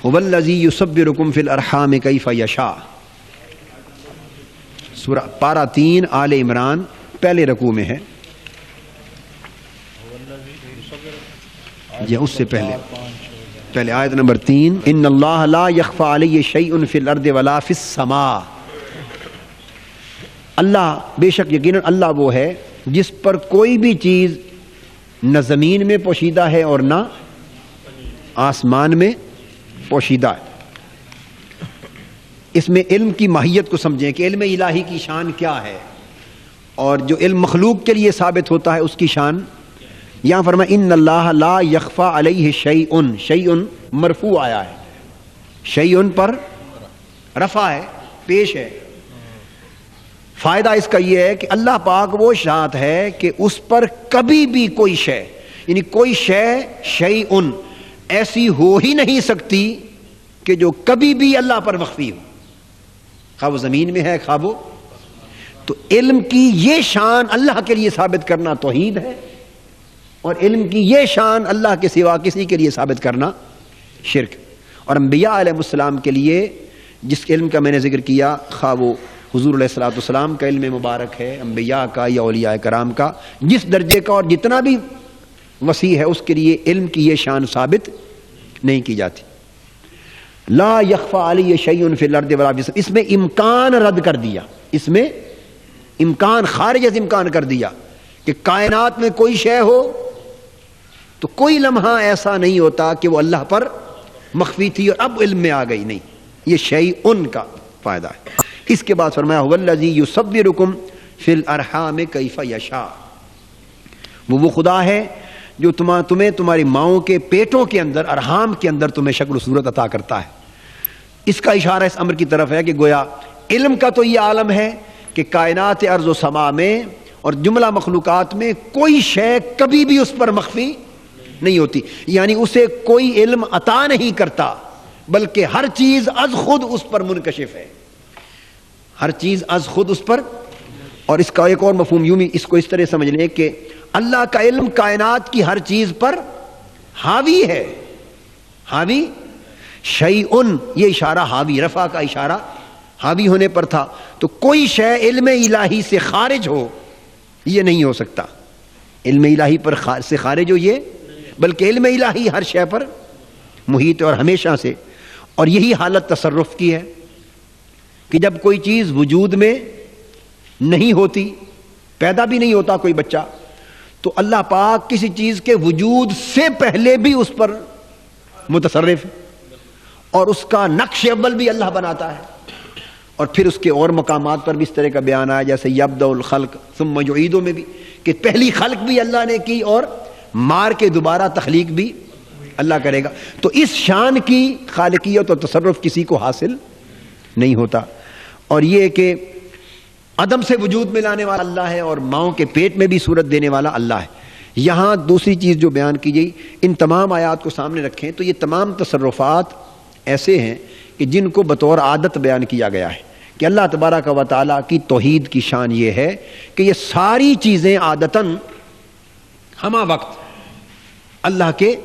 هو الذی یصورکم فی الارحام کیف یشاء. سورہ پارہ 3 آل عمران پہلے رکوع میں ہے، یا اس سے پہلے آیت نمبر 3 ان اللہ لا یخفی علیہ شیء فی الارض ولا فی السماء. اللہ بے شک یقیناً اللہ وہ ہے جس پر کوئی بھی چیز نہ زمین میں پوشیدہ ہے اور نہ آسمان میں پوشیدہ ہے. اس میں علم کی ماہیت کو سمجھیں کہ علم الہی کی شان کیا ہے، اور جو علم مخلوق کے لیے ثابت ہوتا ہے اس کی شان. یہاں فرمایا ان اللہ لا یخفی علیہ شیء، شیء مرفوع آیا ہے، شیئن پر رفع ہے، پیش ہے. فائدہ اس کا یہ ہے کہ اللہ پاک وہ ذات ہے کہ اس پر کبھی بھی کوئی شے، یعنی کوئی شے شیئن ایسی ہو ہی نہیں سکتی کہ جو کبھی بھی اللہ پر مخفی ہو، خواہ وہ زمین میں ہے خواہ وہ. تو علم کی یہ شان اللہ کے لیے ثابت کرنا توحید ہے، اور علم کی یہ شان اللہ کے سوا کسی کے لیے ثابت کرنا شرک. اور انبیاء علیہ السلام کے لیے جس علم کا میں نے ذکر کیا، خواہ وہ حضور علیہ الصلوۃ والسلام کا علم مبارک ہے، انبیاء کا یا اولیاء کرام کا، جس درجے کا اور جتنا بھی وسیع ہے اس کے لیے علم کی یہ شان ثابت نہیں کی جاتی. لا یخفی علی شیء فی الارض ولا فی السماء، اس میں امکان رد کر دیا، اس میں امکان خارج از امکان کر دیا کہ کائنات میں کوئی شے ہو تو کوئی لمحہ ایسا نہیں ہوتا کہ وہ اللہ پر مخفی تھی اور اب علم میں آ گئی. نہیں، یہ شیء کا فائدہ ہے. اس کے بعد فرمایا هو الذی یصورکم فی الارحام کیف یشاء، وہ خدا ہے جو تمہیں تمہاری ماؤں کے پیٹوں کے اندر، ارحام کے اندر تمہیں شکل و صورت عطا کرتا ہے. اس کا اشارہ اس امر کی طرف ہے کہ گویا علم کا تو یہ عالم ہے کہ کائنات ارض و سما میں اور جملہ مخلوقات میں کوئی شے کبھی بھی اس پر مخفی نہیں ہوتی، یعنی اسے کوئی علم عطا نہیں کرتا، بلکہ ہر چیز از خود اس پر منکشف ہے، ہر چیز از خود اس پر. اور اس کا ایک اور مفہوم یوں بھی اس کو اس طرح سمجھ لیں کہ اللہ کا علم کائنات کی ہر چیز پر حاوی ہے. حاوی شیئن، یہ اشارہ حاوی، رفع کا اشارہ حاوی ہونے پر تھا. تو کوئی شے علم الہی سے خارج ہو یہ نہیں ہو سکتا، علم الہی پر سے خارج ہو یہ، بلکہ علم الہی ہر شے پر محیط اور ہمیشہ سے. اور یہی حالت تصرف کی ہے کہ جب کوئی چیز وجود میں نہیں ہوتی، پیدا بھی نہیں ہوتا کوئی بچہ، تو اللہ پاک کسی چیز کے وجود سے پہلے بھی اس پر متصرف ہے، اور اس کا نقش اول بھی اللہ بناتا ہے. اور پھر اس کے اور مقامات پر بھی اس طرح کا بیان آیا، جیسے یبدأ الخلق ثم یعیدہ میں بھی، کہ پہلی خلق بھی اللہ نے کی اور مار کے دوبارہ تخلیق بھی اللہ کرے گا. تو اس شان کی خالقیت اور تصرف کسی کو حاصل نہیں ہوتا. اور یہ کہ عدم سے وجود میں لانے والا اللہ ہے اور ماؤں کے پیٹ میں بھی صورت دینے والا اللہ ہے. یہاں دوسری چیز جو بیان کی گئی، ان تمام آیات کو سامنے رکھیں تو یہ تمام تصرفات ایسے ہیں کہ جن کو بطور عادت بیان کیا گیا ہے کہ اللہ تبارک و تعالیٰ کی توحید کی شان یہ ہے کہ یہ ساری چیزیں عادتاً ہمہ وقت اللہ کے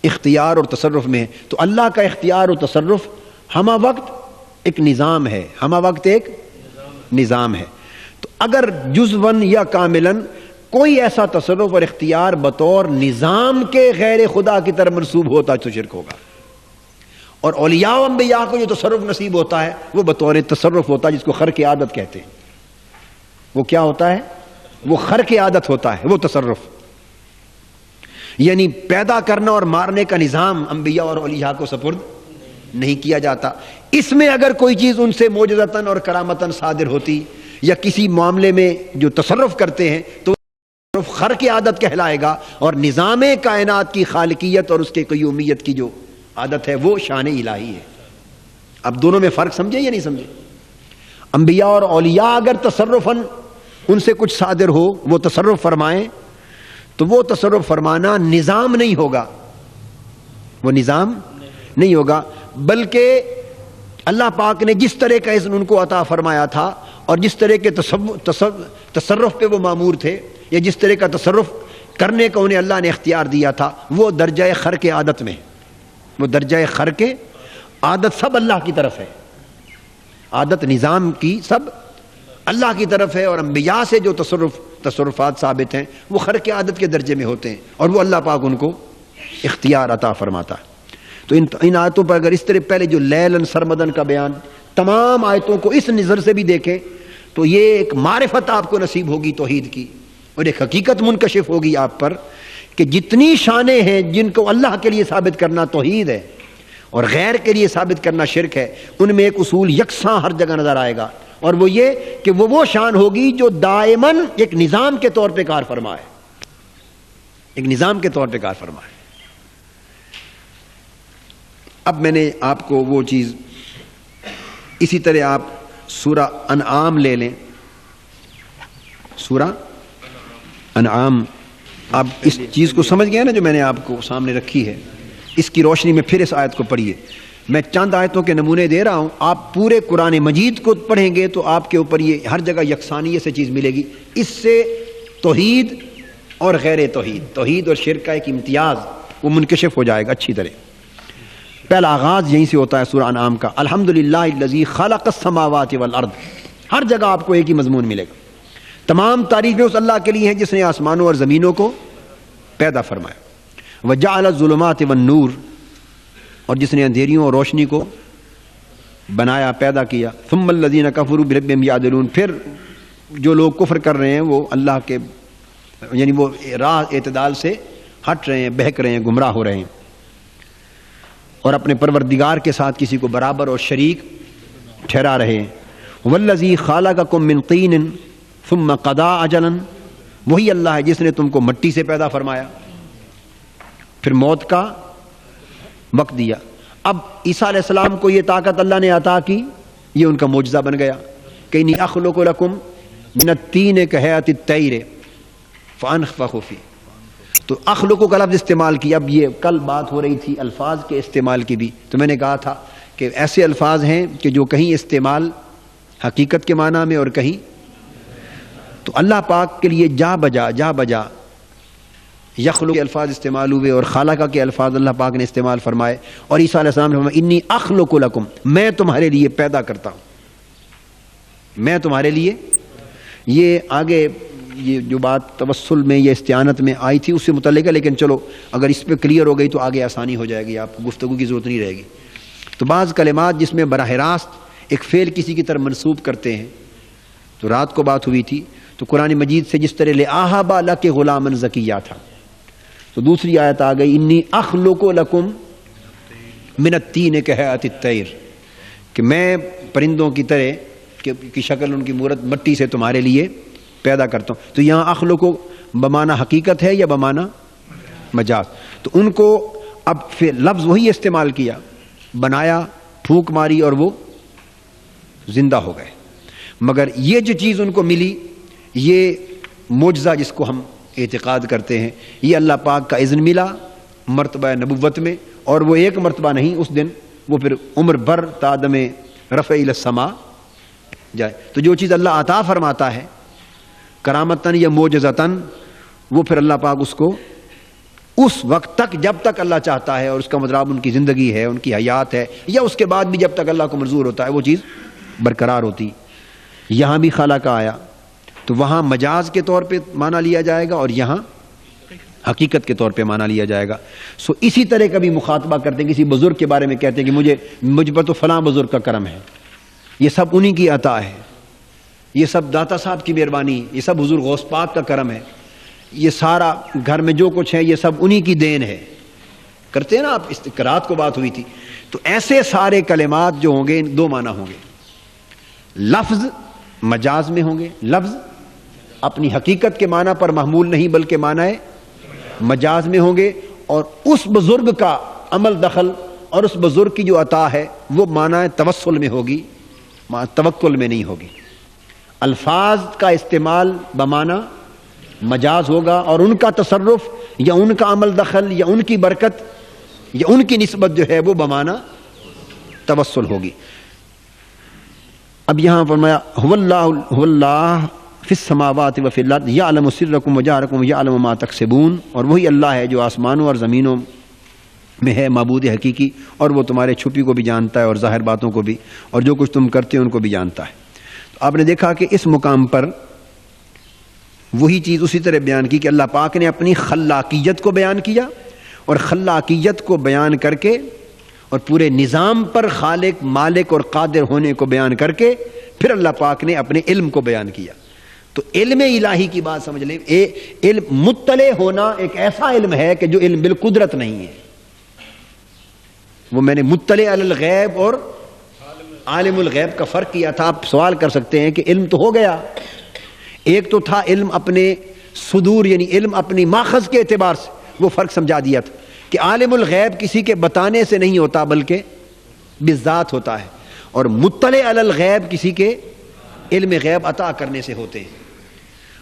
اختیار اور تصرف میں ہیں. تو اللہ کا اختیار اور تصرف ہمہ وقت ایک نظام ہے، ہمہ وقت ایک نظام ہے. تو اگر جزواً یا کاملاً کوئی ایسا تصرف اور اختیار بطور نظام کے غیر خدا کی طرف منسوب ہوتا تو شرک ہوگا. اور اولیاء و انبیاء کو جو تصرف نصیب ہوتا ہے وہ بطور تصرف ہوتا ہے، جس کو خرق عادت کہتے ہیں. وہ کیا ہوتا ہے؟ وہ خرق عادت ہوتا ہے، وہ تصرف. یعنی پیدا کرنا اور مارنے کا نظام انبیاء اور اولیاء کو سپرد نہیں کیا جاتا. اس میں اگر کوئی چیز ان سے معجزتاً اور کرامتاً صادر ہوتی یا کسی معاملے میں جو تصرف کرتے ہیں تو تصرف خرق عادت کہلائے گا، اور نظام کائنات کی خالقیت اور اس کے قیومیت کی جو عادت ہے وہ شان الہی ہے. اب دونوں میں فرق سمجھے یا نہیں سمجھے؟ انبیاء اور اولیاء اگر تصرفاً ان سے کچھ صادر ہو، وہ تصرف فرمائیں، تو وہ تصرف فرمانا نظام نہیں ہوگا، وہ نظام نہیں ہوگا، بلکہ اللہ پاک نے جس طرح کا اذن ان کو عطا فرمایا تھا اور جس طرح کے تصرف پہ وہ مامور تھے یا جس طرح کا تصرف کرنے کا انہیں اللہ نے اختیار دیا تھا، وہ درجہ خرق عادت میں، وہ درجہ خرق عادت سب اللہ کی طرف ہے. عادت نظام کی سب اللہ کی طرف ہے، اور انبیاء سے جو تصرفات ثابت ہیں وہ خرق عادت کے درجے میں ہوتے ہیں، اور وہ اللہ پاک ان کو اختیار عطا فرماتا ہے. تو ان آیتوں پر اگر اس طرح پہلے جو لیلاً سرمدن کا بیان، تمام آیتوں کو اس نظر سے بھی دیکھیں تو یہ ایک معرفت آپ کو نصیب ہوگی توحید کی، اور ایک حقیقت منکشف ہوگی آپ پر کہ جتنی شانیں ہیں جن کو اللہ کے لیے ثابت کرنا توحید ہے اور غیر کے لیے ثابت کرنا شرک ہے، ان میں ایک اصول یکساں ہر جگہ نظر آئے گا، اور وہ یہ کہ وہ شان ہوگی جو دائماً ایک نظام کے طور پہ کار فرمائے، ایک نظام کے طور پہ کار فرمائے. اب میں نے آپ کو وہ چیز اسی طرح آپ سورہ انعام لے لیں، سورہ انعام. آپ اس چیز کو سمجھ گئے نا جو میں نے آپ کو سامنے رکھی ہے، اس کی روشنی میں پھر اس آیت کو پڑھیے. میں چند آیتوں کے نمونے دے رہا ہوں، آپ پورے قرآن مجید کو پڑھیں گے تو آپ کے اوپر یہ ہر جگہ یکسانیت سے چیز ملے گی. اس سے توحید اور غیر توحید، توحید اور شرک کا ایک امتیاز وہ منکشف ہو جائے گا اچھی طرح. پہلا آغاز یہیں سے ہوتا ہے سورہ انعام کا، الحمدللہ الذی خلق السماوات والارض. ہر جگہ آپ کو ایک ہی مضمون ملے گا، تمام تعریفیں اس اللہ کے لیے ہیں جس نے آسمانوں اور زمینوں کو پیدا فرمایا. وجعل الظلمات والنور، اور جس نے اندھیریوں اور روشنی کو بنایا، پیدا کیا. ثم الذین کفروا بربہم یعدلون، پھر جو لوگ کفر کر رہے ہیں وہ اللہ کے یعنی وہ راہ اعتدال سے ہٹ رہے ہیں، بہک رہے ہیں، گمراہ ہو رہے ہیں، اور اپنے پروردگار کے ساتھ کسی کو برابر اور شریک ٹھہرا رہے ہیں. والذی خلقکم من طین ثم قضا اجلا، وہی اللہ ہے جس نے تم کو مٹی سے پیدا فرمایا پھر موت کا وقت دیا. اب عیسیٰ علیہ السلام کو یہ طاقت اللہ نے عطا کی، یہ ان کا معجزہ بن گیا کہ انی اخلق لکم من الطین کہیئۃ الطیر فانفخ فیہ. تو اخلق کا لفظ استعمال کیا. اب یہ کل بات ہو رہی تھی الفاظ کے استعمال کی بھی، تو میں نے کہا تھا کہ ایسے الفاظ ہیں کہ جو کہیں استعمال حقیقت کے معنی میں اور کہیں، تو اللہ پاک کے لیے جا بجا یخلق کے الفاظ استعمال ہوئے اور خالقہ کے الفاظ اللہ پاک نے استعمال فرمائے. اور عیسیٰ علیہ السلام نے فرمایا انی اخلق لکم، میں تمہارے لیے پیدا کرتا ہوں، میں تمہارے لیے. یہ آگے یہ جو بات توسل میں یا استعانت میں آئی تھی اس سے متعلق ہے، لیکن چلو اگر اس پہ کلیئر ہو گئی تو آگے آسانی ہو جائے گی، آپ گفتگو کی ضرورت نہیں رہے گی. تو بعض کلمات جس میں براہ راست ایک فعل کسی کی طرف منسوب کرتے ہیں، تو رات کو بات ہوئی تھی، تو قرآن مجید سے جس طرح لآہب لک غلاما زکیہ تھا، تو دوسری آیت آ گئی انی اخلق لکم من الطین کہیئۃ الطیر، کہ میں پرندوں کی طرح کی شکل ان کی مورت مٹی سے تمہارے لیے پیدا کرتا ہوں. تو یہاں اخلق بمعنی حقیقت ہے یا بمعنی مجاز؟ تو ان کو اب پھر لفظ وہی استعمال کیا، بنایا، پھونک ماری اور وہ زندہ ہو گئے. مگر یہ جو چیز ان کو ملی، یہ معجزہ جس کو ہم اعتقاد کرتے ہیں، یہ اللہ پاک کا اذن ملا مرتبہ نبوت میں، اور وہ ایک مرتبہ نہیں، اس دن وہ پھر عمر بھر تادم رفع الی السماء جائے. تو جو چیز اللہ عطا فرماتا ہے کرامتاً یا معجزتاً، وہ پھر اللہ پاک اس کو اس وقت تک جب تک اللہ چاہتا ہے، اور اس کا مطلب ان کی زندگی ہے، ان کی حیات ہے، یا اس کے بعد بھی جب تک اللہ کو منظور ہوتا ہے وہ چیز برقرار ہوتی. یہاں بھی خالق آیا تو وہاں مجاز کے طور پہ معنی لیا جائے گا اور یہاں حقیقت کے طور پہ معنی لیا جائے گا. سو اسی طرح کا بھی مخاطبہ کرتے ہیں، کسی بزرگ کے بارے میں کہتے ہیں کہ مجھ پر تو فلاں بزرگ کا کرم ہے، یہ سب انہی کی عطا ہے، یہ سب داتا صاحب کی مہربانی، یہ سب حضور غوث پاک کا کرم ہے، یہ سارا گھر میں جو کچھ ہے یہ سب انہی کی دین ہے. کرتے ہیں نا آپ، رات کو بات ہوئی تھی. تو ایسے سارے کلمات جو ہوں گے دو معنی ہوں گے، لفظ مجاز میں ہوں گے، لفظ اپنی حقیقت کے معنی پر محمول نہیں بلکہ معنی مجاز میں ہوں گے، اور اس بزرگ کا عمل دخل اور اس بزرگ کی جو عطا ہے وہ معنی توسل میں ہوگی، توکل میں نہیں ہوگی. الفاظ کا استعمال بمعنی مجاز ہوگا، اور ان کا تصرف یا ان کا عمل دخل یا ان کی برکت یا ان کی نسبت جو ہے وہ بمعنی توسل ہوگی. اب یہاں فرمایا هو اللہ فی السماوات و فی الارض یعلم سرکم و جہرکم و یعلم ما تکسبون، اور وہی اللہ ہے جو آسمانوں اور زمینوں میں ہے، معبود حقیقی، اور وہ تمہارے چھپی کو بھی جانتا ہے اور ظاہر باتوں کو بھی، اور جو کچھ تم کرتے ہو ان کو بھی جانتا ہے. تو آپ نے دیکھا کہ اس مقام پر وہی چیز اسی طرح بیان کی کہ اللہ پاک نے اپنی خلاقیت کو بیان کیا، اور خلاقیت کو بیان کر کے اور پورے نظام پر خالق مالک اور قادر ہونے کو بیان کر کے پھر اللہ پاک نے اپنے علم کو بیان کیا. تو علم الہی کی بات سمجھ لیں، علم مطلع ہونا ایک ایسا علم ہے کہ جو علم بالقدرت نہیں ہے. وہ میں نے مطلع علی الغیب اور عالم الغیب کا فرق کیا تھا. آپ سوال کر سکتے ہیں کہ علم تو ہو گیا، ایک تو تھا علم اپنے صدور یعنی علم اپنی ماخذ کے اعتبار سے، وہ فرق سمجھا دیا تھا کہ عالم الغیب کسی کے بتانے سے نہیں ہوتا بلکہ بالذات ہوتا ہے، اور مطلع علی الغیب کسی کے علم غیب عطا کرنے سے ہوتے ہیں۔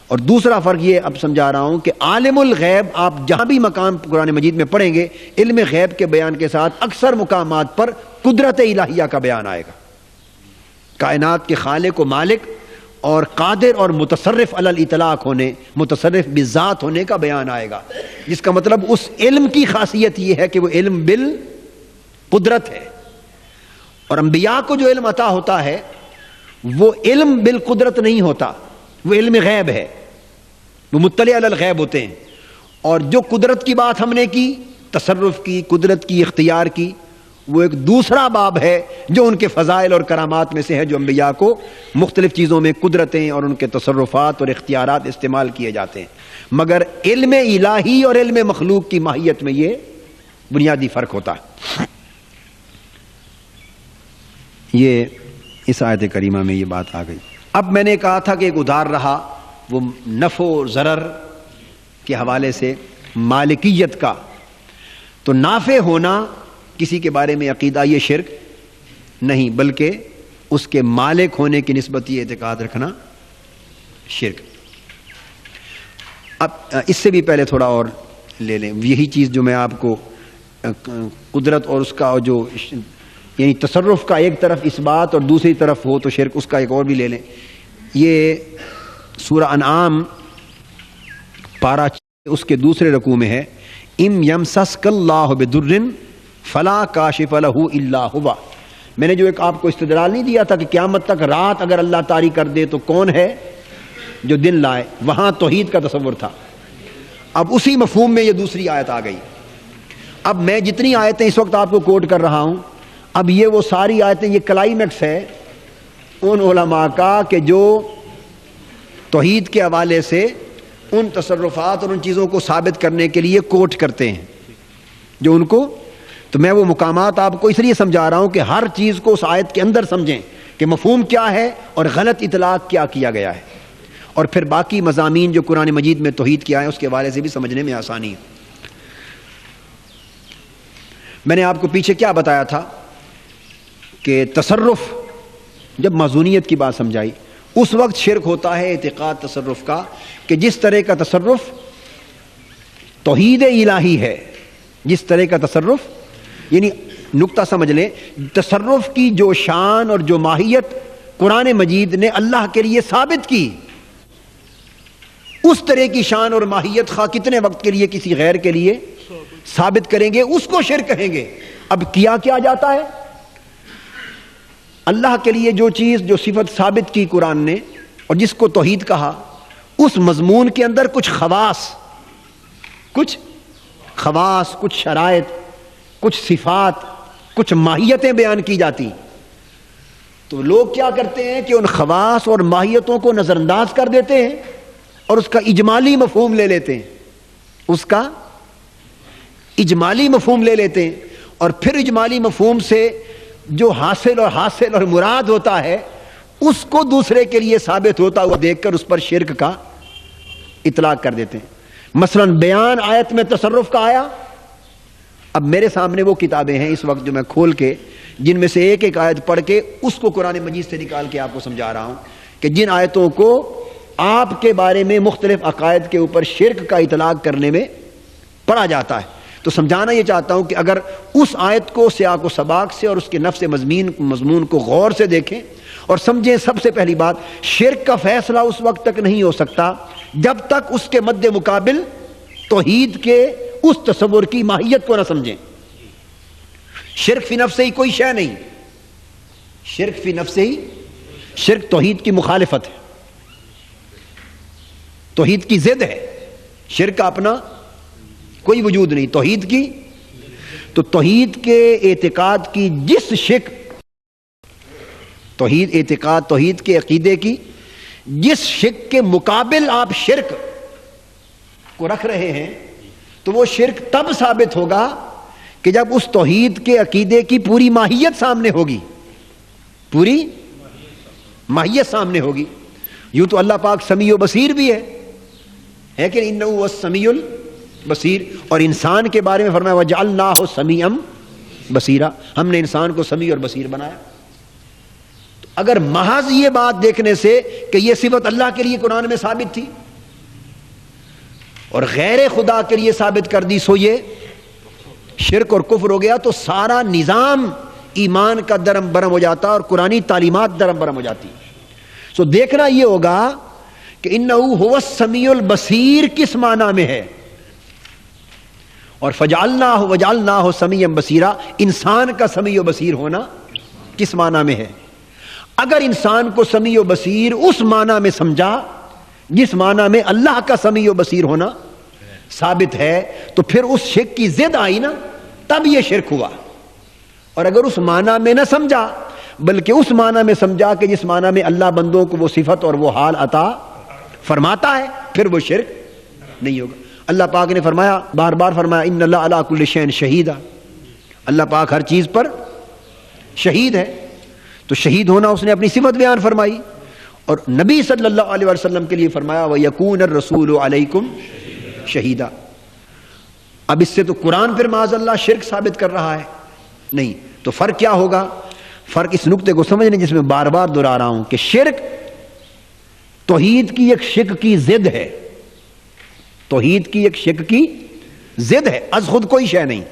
اور دوسرا فرق یہ اب سمجھا رہا ہوں کہ عالم الغیب آپ جہاں بھی مقام قرآن مجید میں پڑھیں گے، علم غیب کے بیان کے ساتھ اکثر مقامات پر قدرت الہیہ کا بیان آئے گا، کائنات کے خالق و مالک اور قادر اور متصرف علی الاطلاق ہونے، متصرف بالذات ہونے کا بیان آئے گا، جس کا مطلب اس علم کی خاصیت یہ ہے کہ وہ علم بالقدرت ہے۔ اور انبیاء کو جو علم عطا ہوتا ہے وہ علم بالقدرت نہیں ہوتا، وہ علم غیب ہے، وہ مطلع علی الغیب ہوتے ہیں۔ اور جو قدرت کی بات ہم نے کی، تصرف کی، قدرت کی، اختیار کی، وہ ایک دوسرا باب ہے جو ان کے فضائل اور کرامات میں سے ہے، جو انبیاء کو مختلف چیزوں میں قدرتیں اور ان کے تصرفات اور اختیارات استعمال کیے جاتے ہیں۔ مگر علم الہی اور علم مخلوق کی ماہیت میں یہ بنیادی فرق ہوتا ہے۔ یہ اس آیت کریمہ میں یہ بات آ گئی۔ اب میں نے کہا تھا کہ ایک ادھار رہا وہ نفع و ضرر کے حوالے سے مالکیت کا، تو نافع ہونا کسی کے بارے میں عقیدہ یہ شرک نہیں، بلکہ اس کے مالک ہونے کی نسبت یہ اعتقاد رکھنا شرک۔ اب اس سے بھی پہلے تھوڑا اور لے لیں، یہی چیز جو میں آپ کو قدرت اور اس کا جو یعنی تصرف کا ایک طرف اس بات اور دوسری طرف ہو تو شرک، اس کا ایک اور بھی لے لیں۔ یہ سورہ انعام پارہ اس کے دوسرے رکوع میں ہے، ام یمسسک اللہ بدر فلا کاشف لہ الا ہوا۔ میں نے جو ایک آپ کو استدلال نہیں دیا تھا کہ قیامت تک رات اگر اللہ طاری کر دے تو کون ہے جو دن لائے، وہاں توحید کا تصور تھا۔ اب اسی مفہوم میں یہ دوسری آیت آ گئی۔ اب میں جتنی آیتیں اس وقت آپ کو کوٹ کر رہا ہوں، اب یہ وہ ساری آیتیں، یہ کلائمیکس ہے ان علماء کا کہ جو توحید کے حوالے سے ان تصرفات اور ان چیزوں کو ثابت کرنے کے لیے کوٹ کرتے ہیں جو ان کو، تو میں وہ مقامات آپ کو اس لیے سمجھا رہا ہوں کہ ہر چیز کو اس آیت کے اندر سمجھیں کہ مفہوم کیا ہے اور غلط اطلاق کیا گیا ہے، اور پھر باقی مضامین جو قرآن مجید میں توحید کیا ہے اس کے حوالے سے بھی سمجھنے میں آسانی ہے۔ میں نے آپ کو پیچھے کیا بتایا تھا کہ تصرف، جب معزونیت کی بات سمجھائی، اس وقت شرک ہوتا ہے اعتقاد تصرف کا کہ جس طرح کا تصرف توحید الہی ہے، جس طرح کا تصرف، یعنی نقطہ سمجھ لیں، تصرف کی جو شان اور جو ماہیت قرآن مجید نے اللہ کے لیے ثابت کی، اس طرح کی شان اور ماہیت خواہ کتنے وقت کے لیے کسی غیر کے لیے ثابت کریں گے، اس کو شرک کہیں گے۔ اب کیا جاتا ہے، اللہ کے لیے جو چیز، جو صفت ثابت کی قرآن نے اور جس کو توحید کہا، اس مضمون کے اندر کچھ خواص، کچھ شرائط، کچھ صفات، کچھ ماہیتیں بیان کی جاتی، تو لوگ کیا کرتے ہیں کہ ان خواص اور ماہیتوں کو نظر انداز کر دیتے ہیں اور اس کا اجمالی مفہوم لے لیتے ہیں، اس کا اجمالی مفہوم لے لیتے ہیں، اور پھر اجمالی مفہوم سے جو حاصل اور مراد ہوتا ہے اس کو دوسرے کے لیے ثابت ہوتا ہوا دیکھ کر اس پر شرک کا اطلاق کر دیتے ہیں۔ مثلا بیان آیت میں تصرف کا آیا، اب میرے سامنے وہ کتابیں ہیں اس وقت جو میں کھول کے، جن میں سے ایک ایک آیت پڑھ کے اس کو قرآن مجید سے نکال کے آپ کو سمجھا رہا ہوں کہ جن آیتوں کو آپ کے بارے میں مختلف عقائد کے اوپر شرک کا اطلاق کرنے میں پڑھا جاتا ہے، تو سمجھانا یہ چاہتا ہوں کہ اگر اس آیت کو سیاق و سباق سے اور اس کے نفس مضمون کو غور سے دیکھیں اور سمجھیں، سب سے پہلی بات، شرک کا فیصلہ اس وقت تک نہیں ہو سکتا جب تک اس کے مد مقابل توحید کے اس تصور کی ماہیت کو نہ سمجھیں۔ شرک فی نفس ہی کوئی شے نہیں، شرک فی نفس ہی، شرک توحید کی مخالفت ہے، توحید کی ضد ہے، شرک کا اپنا کوئی وجود نہیں، توحید کی، تو توحید کے اعتقاد کی جس شک، توحید کے عقیدے کی جس شک کے مقابل آپ شرک کو رکھ رہے ہیں، تو وہ شرک تب ثابت ہوگا کہ جب اس توحید کے عقیدے کی پوری ماہیت سامنے ہوگی، پوری ماہیت سامنے ہوگی۔ یوں تو اللہ پاک سمیع و بصیر بھی ہے کہ انہ هو السمیع بصیر. اور انسان کے بارے میں فرمایا وجعلناہ سمیعا بصیرا، ہم نے انسان کو سمیع اور بصیر بنایا. تو اگر محض یہ بات دیکھنے سے کہ یہ صفت اللہ کے لیے قرآن میں ثابت تھی اور غیر خدا کے لیے ثابت کر دی، سو یہ شرک اور کفر ہو گیا. تو سارا نظام ایمان کا درم برم ہو جاتا اور قرآنی تعلیمات درم برم ہو جاتی. سو دیکھنا یہ ہوگا کہ انہو هو السمیع البصیر کس معنی میں ہے، اور وجعلناہ سمیعا بصیرا انسان کا سمیع و بصیر ہونا کس معنی میں ہے. اگر انسان کو سمیع و بصیر اس معنی میں سمجھا جس معنی میں اللہ کا سمیع و بصیر ہونا ثابت ہے، تو پھر اس شرک کی ضد آئی نا، تب یہ شرک ہوا. اور اگر اس معنی میں نہ سمجھا بلکہ اس معنی میں سمجھا کہ جس معنی میں اللہ بندوں کو وہ صفت اور وہ حال عطا فرماتا ہے، پھر وہ شرک نہیں ہوگا. اللہ پاک نے فرمایا، بار بار فرمایا ان اللہ علی کل شیء شہید، اللہ پاک ہر چیز پر شہید ہے. تو شہید ہونا اس نے اپنی صفت بیان فرمائی. اور نبی صلی اللہ علیہ وسلم کے لیے فرمایا وَيَكُونَ الرَّسُولُ عَلَيْكُمْ شَهِيدًا. اب اس سے تو قرآن پھر معاذ اللہ شرک ثابت کر رہا ہے نہیں. تو فرق کیا ہوگا؟ فرق اس نقطے کو سمجھنے جس میں بار بار دہرا رہا ہوں کہ شرک توحید کی ایک شک کی ضد ہے، توحید کی ایک شک کی ضد ہے، از خود کوئی شے نہیں.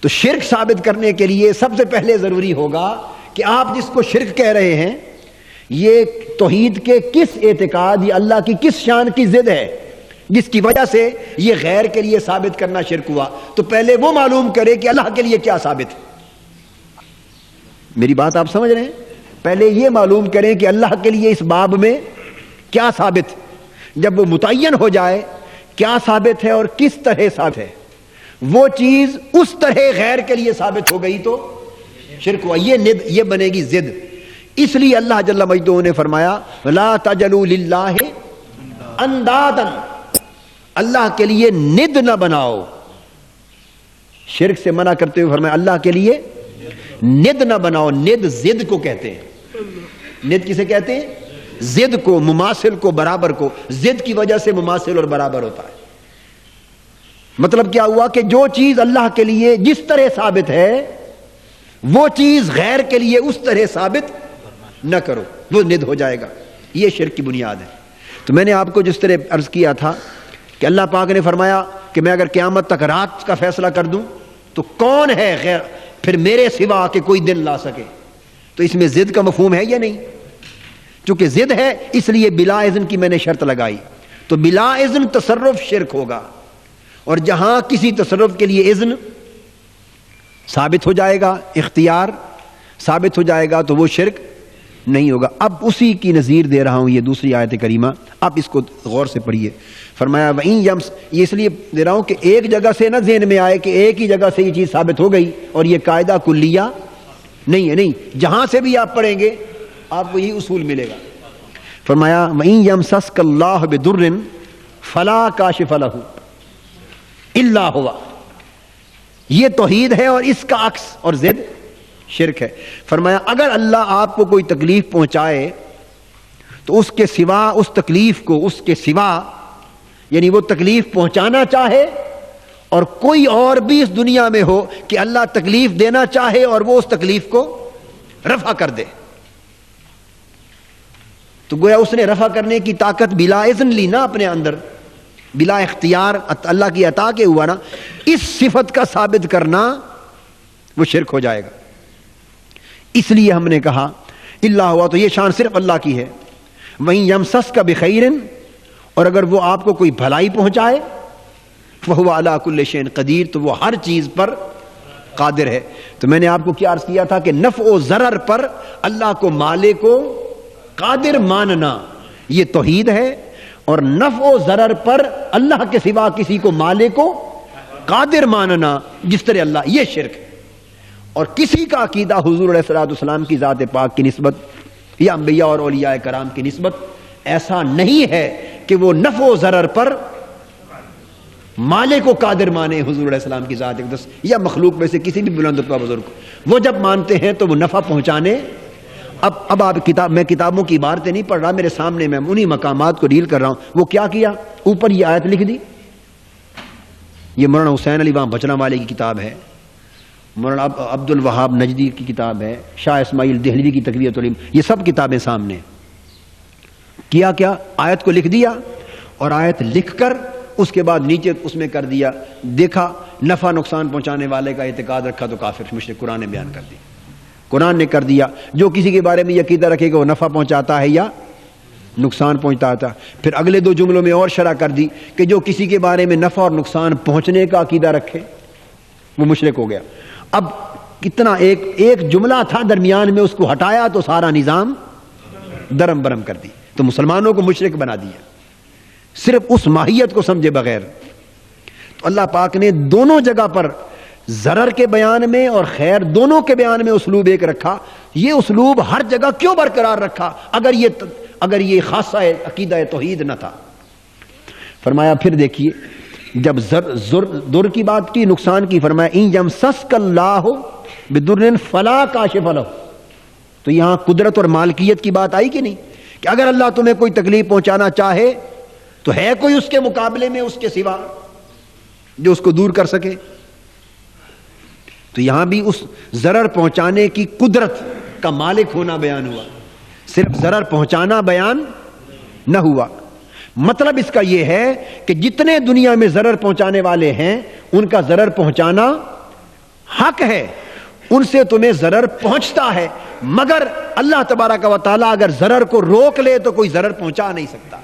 تو شرک ثابت کرنے کے لیے سب سے پہلے ضروری ہوگا کہ آپ جس کو شرک کہہ رہے ہیں یہ توحید کے کس اعتقاد یا اللہ کی کس شان کی ضد ہے جس کی وجہ سے یہ غیر کے لیے ثابت کرنا شرک ہوا. تو پہلے وہ معلوم کرے کہ اللہ کے لیے کیا ثابت ہے. میری بات آپ سمجھ رہے ہیں؟ پہلے یہ معلوم کریں کہ اللہ کے لیے اس باب میں کیا ثابت. جب وہ متعین ہو جائے کیا ثابت ہے اور کس طرح ثابت ہے، وہ چیز اس طرح غیر کے لیے ثابت ہو گئی تو شرک ہوا. یہ بنے گی ضد. اس لیے اللہ جل مجدہ نے فرمایا لا تجعلوا للہ اندادا، اللہ کے لیے ند نہ بناؤ. شرک سے منع کرتے ہوئے فرمایا اللہ کے لیے ند نہ بناؤ. ند ضد کو کہتے ہیں. ند کسے کہتے ہیں؟ ضد کو، مماثل کو، برابر کو. ضد کی وجہ سے مماثل اور برابر ہوتا ہے. مطلب کیا ہوا کہ جو چیز اللہ کے لیے جس طرح ثابت ہے وہ چیز غیر کے لیے اس طرح ثابت نہ کرو، وہ ند ہو جائے گا. یہ شرک کی بنیاد ہے. تو میں نے آپ کو جس طرح عرض کیا تھا کہ اللہ پاک نے فرمایا کہ میں اگر قیامت تک رات کا فیصلہ کر دوں تو کون ہے غیر پھر میرے سوا کہ کوئی دن لا سکے. تو اس میں ضد کا مفہوم ہے یا نہیں؟ چونکہ ضد ہے اس لیے بلا اذن کی میں نے شرط لگائی. تو بلا اذن تصرف شرک ہوگا، اور جہاں کسی تصرف کے لیے اذن ثابت ہو جائے گا، اختیار ثابت ہو جائے گا تو وہ شرک نہیں ہوگا. اب اسی کی نظیر دے رہا ہوں یہ دوسری آیت کریمہ. اب اس کو غور سے پڑھیے. فرمایا وَإِن يَمْسَ، یہ اس لیے دے رہا ہوں کہ ایک جگہ سے نہ ذہن میں آئے کہ ایک ہی جگہ سے یہ چیز ثابت ہو گئی اور یہ قاعدہ کلیہ نہیں ہے. نہیں، جہاں سے بھی آپ پڑھیں گے آپ کو یہی اصول ملے گا. فرمایا وَإِن يَمْسَسْكَ اللَّهُ بِضُرٍّ فَلَا كَاشِفَ لَهُ إِلَّا هُوَ. یہ توحید ہے اور اس کا عکس اور ضد شرک ہے. فرمایا اگر اللہ آپ کو کوئی تکلیف پہنچائے تو اس کے سوا، اس تکلیف کو اس کے سوا، یعنی وہ تکلیف پہنچانا چاہے اور کوئی اور بھی اس دنیا میں ہو کہ اللہ تکلیف دینا چاہے اور وہ اس تکلیف کو رفع کر دے، تو گویا اس نے رفع کرنے کی طاقت بلا اذن لی نا اپنے اندر، بلا اختیار اللہ کی عطا کے ہوا نا. اس صفت کا ثابت کرنا وہ شرک ہو جائے گا. اس لیے ہم نے کہا اللہ ہوا، تو یہ شان صرف اللہ کی ہے. وہیں یمسس کا بخیر، اور اگر وہ آپ کو کوئی بھلائی پہنچائے فہو علی کل شیء قدیر، تو وہ ہر چیز پر قادر ہے. تو میں نے آپ کو کیا عرض کیا تھا کہ نفع و ضرر پر اللہ کو مالک کو قادر ماننا یہ توحید ہے، اور نفع و ضرر پر اللہ کے سوا کسی کو مالک کو قادر ماننا جس طرح اللہ، یہ شرک ہے. اور کسی کا عقیدہ حضور علیہ الصلوۃ والسلام کی ذات پاک کی نسبت یا انبیاء اور اولیاء کرام کی نسبت ایسا نہیں ہے کہ وہ نفع و ضرر پر مالک کو قادر مانے حضور علیہ السلام کی ذات اقدس یا مخلوق میں سے کسی بھی بلند رتبہ بزرگ کو. وہ جب مانتے ہیں تو وہ نفع پہنچانے. اب آپ میں کتابوں کی عبارتیں نہیں پڑھ رہا، میرے سامنے میں انہی مقامات کو ڈیل کر رہا ہوں. وہ کیا کیا؟ اوپر یہ آیت لکھ دی یہ مولانا حسین علی وہاں بچنا والے کی کتاب ہے، مولانا عبد الوہاب نجدی کی کتاب ہے، شاہ اسماعیل دہلوی کی تقویۃ العلم، یہ سب کتابیں سامنے. کیا آیت کو لکھ دیا اور آیت لکھ کر اس کے بعد نیچے اس میں کر دیا، دیکھا نفع نقصان پہنچانے والے کا اعتقاد رکھا تو کافر مشرک. قرآن نے بیان کر دی، قرآن نے کر دیا جو کسی کے بارے میں یہ عقیدہ رکھے گا وہ نفع پہنچاتا ہے یا نقصان پہنچاتا. پھر اگلے 2 جملوں میں اور شرح کر دی کہ جو کسی کے بارے میں نفع اور نقصان پہنچنے کا عقیدہ رکھے وہ مشرک ہو گیا. اب کتنا ایک جملہ تھا درمیان میں، اس کو ہٹایا تو سارا نظام درم برم کر دی، تو مسلمانوں کو مشرک بنا دیا صرف اس ماہیت کو سمجھے بغیر. تو اللہ پاک نے دونوں جگہ پر ضرر کے بیان میں اور خیر دونوں کے بیان میں اسلوب ایک رکھا. یہ اسلوب ہر جگہ کیوں برقرار رکھا اگر یہ خاصہ عقیدہ توحید نہ تھا؟ فرمایا پھر دیکھیے جب در کی بات کی، نقصان کی، فرمایا ان یمسسک اللہ بدر فلا کاشف لہ. تو یہاں قدرت اور مالکیت کی بات آئی کہ نہیں، کہ اگر اللہ تمہیں کوئی تکلیف پہنچانا چاہے تو ہے کوئی اس کے مقابلے میں اس کے سوا جو اس کو دور کر سکے؟ تو یہاں بھی اس ضرر پہنچانے کی قدرت کا مالک ہونا بیان ہوا، صرف ضرر پہنچانا بیان نہ ہوا. مطلب اس کا یہ ہے کہ جتنے دنیا میں ضرر پہنچانے والے ہیں ان کا ضرر پہنچانا حق ہے، ان سے تمہیں ضرر پہنچتا ہے، مگر اللہ تبارک و تعالیٰ اگر ضرر کو روک لے تو کوئی ضرر پہنچا نہیں سکتا،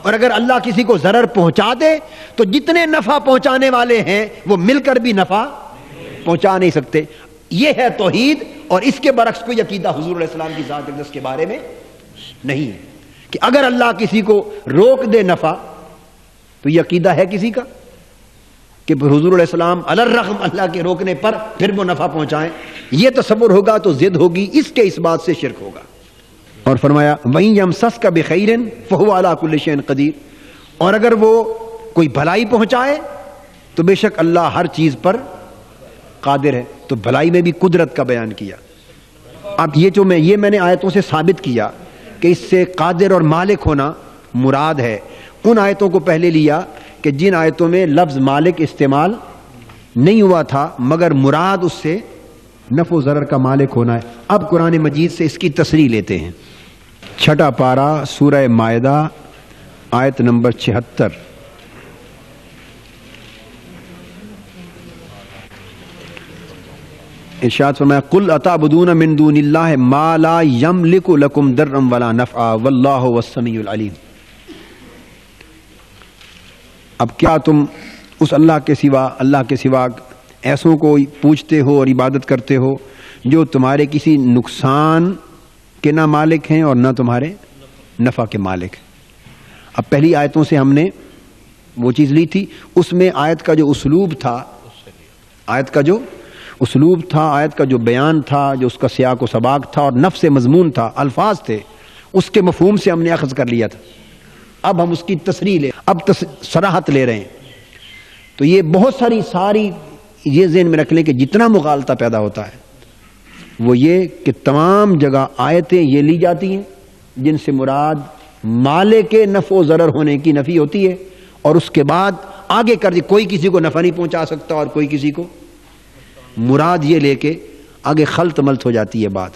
اور اگر اللہ کسی کو ضرر پہنچا دے تو جتنے نفع پہنچانے والے ہیں وہ مل کر بھی نفع پہنچا نہیں سکتے. یہ ہے توحید، اور اس کے برعکس کوئی عقیدہ حضور علیہ السلام کی ذات اقدس کے بارے میں نہیں ہے کہ اگر اللہ کسی کو روک دے نفع تو یہ عقیدہ ہے کسی کا کہ حضور علیہ السلام علی الرغم اللہ کے روکنے پر پھر وہ نفع پہنچائیں. یہ تصور ہوگا تو ضد ہوگی، اس کے اس بات سے شرک ہوگا. اور فرمایا وَإِن يَمْسَسْكَ بِخَيْرٍ فَهُوَ عَلَى كُلِّ شَيْءٍ قَدِيرٌ. اور اگر وہ کوئی بھلائی پہنچائے تو بے شک اللہ ہر چیز پر قادر ہے. تو بھلائی میں بھی قدرت کا بیان کیا. اب یہ میں نے آیتوں سے ثابت کیا کہ اس سے قادر اور مالک ہونا مراد ہے. ان آیتوں کو پہلے لیا کہ جن آیتوں میں لفظ مالک استعمال نہیں ہوا تھا مگر مراد اس سے نفع و ضرر کا مالک ہونا ہے. اب قرآن مجید سے اس کی تصریح لیتے ہیں. 6 پارہ سورہ مائدہ آیت نمبر 76. ارشاد فرمایا قل اتعبدون من دون اللہ ما لا یملک لکم ضرا ولا نفعا واللہ هو السمیع العلیم. اب کیا تم اس اللہ کے سوا ایسوں کو پوچھتے ہو اور عبادت کرتے ہو جو تمہارے کسی نقصان کے نہ مالک ہیں اور نہ تمہارے نفع کے مالک. اب پہلی آیتوں سے ہم نے وہ چیز لی تھی، اس میں آیت کا جو اسلوب تھا، آیت کا جو بیان تھا، جو اس کا سیاق و سباق تھا اور نفس مضمون تھا، الفاظ تھے، اس کے مفہوم سے ہم نے اخذ کر لیا تھا. اب ہم اس کی تصریح صراحت لے رہے ہیں. تو یہ بہت ساری یہ ذہن میں رکھ لیں کہ جتنا مغالطہ پیدا ہوتا ہے وہ یہ کہ تمام جگہ آیتیں یہ لی جاتی ہیں جن سے مراد مالک کے نفع و ضرر ہونے کی نفی ہوتی ہے، اور اس کے بعد آگے کر دی کوئی کسی کو نفع نہیں پہنچا سکتا اور کوئی کسی کو، مراد یہ لے کے آگے خلط ملط ہو جاتی ہے بات.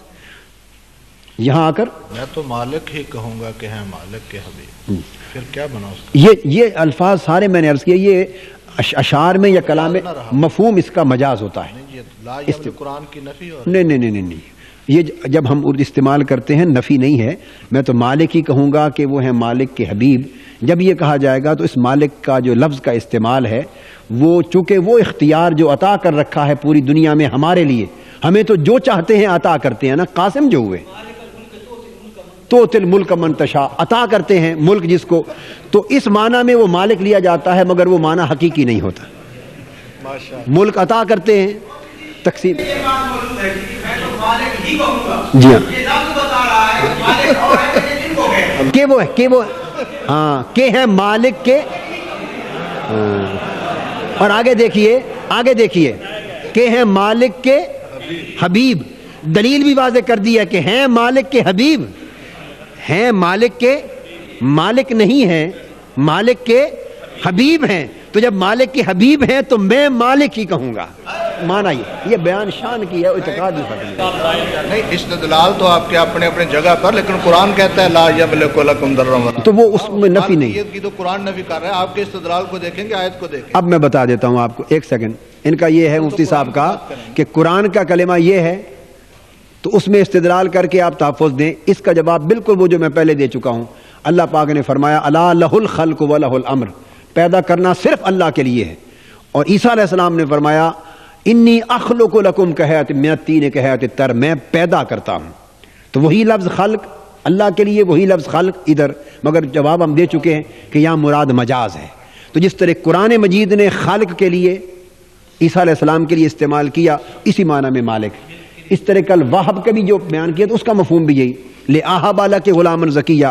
یہاں آ کر میں تو مالک ہی کہوں گا کہ ہیں مالک کے حبیب، پھر کیا بنا اس کا؟ یہ الفاظ سارے میں نے عرض کیا، یہ اشعار میں یا کلام میں مفہوم اس کا مجاز ہوتا ہے. قرآن کی نفی نہیں، یہ جب ہم استعمال کرتے ہیں نفی نہیں ہے. میں تو مالک ہی کہوں گا کہ وہ ہیں مالک کے حبیب. جب یہ کہا جائے گا تو اس مالک کا جو لفظ کا استعمال ہے وہ چونکہ وہ اختیار جو عطا کر رکھا ہے پوری دنیا میں ہمارے لیے، ہمیں تو جو چاہتے ہیں عطا کرتے ہیں نا. قاسم جو ہوئے تو تل ملک منتشا، عطا کرتے ہیں ملک جس کو، تو اس معنی میں وہ مالک لیا جاتا ہے مگر وہ معنی حقیقی نہیں ہوتا. ملک عطا کرتے ہیں، تقسیم. جی ہاں کہ ہیں مالک کے. اور آگے دیکھیے کہ ہیں مالک کے حبیب. دلیل بھی واضح کر دی ہے کہ ہیں مالک کے حبیب، ہیں مالک کے مالک نہیں ہیں، مالک کے حبیب ہیں. تو جب مالک کے حبیب ہیں تو میں مالک ہی کہوں گا. مانا یہ بیان شان کی ہے, اعتقاد نہیں. استدلال تو آپ کے اپنے اپنے جگہ پر, لیکن قرآن کہتا ہے لا یملک لکم ضرا ولا, تو وہ اس میں نفی نہیں. آیت کی تو قرآن نفی کر رہا ہے, آپ کے استدلال کو دیکھیں گے, آیت کو دیکھیں. اب میں بتا دیتا ہوں آپ کو, ایک سیکنڈ. ان کا یہ ہے مفتی صاحب کا کہ قرآن کا کلمہ یہ ہے تو اس میں استدلال کر کے آپ تحفظ دیں. اس کا جواب بالکل وہ جو میں پہلے دے چکا ہوں. اللہ پاک نے فرمایا الا لہ الخلق ولہ الامر, پیدا کرنا صرف اللہ کے لیے ہے. اور عیسیٰ علیہ السلام نے فرمایا انی اخلق لکم کہیات من الطین کہیات الطیر, میں پیدا کرتا ہوں. تو وہی لفظ خلق اللہ کے لیے, وہی لفظ خلق ادھر, مگر جواب ہم دے چکے ہیں کہ یہاں مراد مجاز ہے. تو جس طرح قرآن مجید نے خالق کے لیے عیسیٰ علیہ السلام کے لیے استعمال کیا, اسی معنی میں مالک. اس طرح کل واہب کا بھی جو بیان کیا تو اس کا مفہوم بھی یہی, لآہب لک غلاما زکیہ.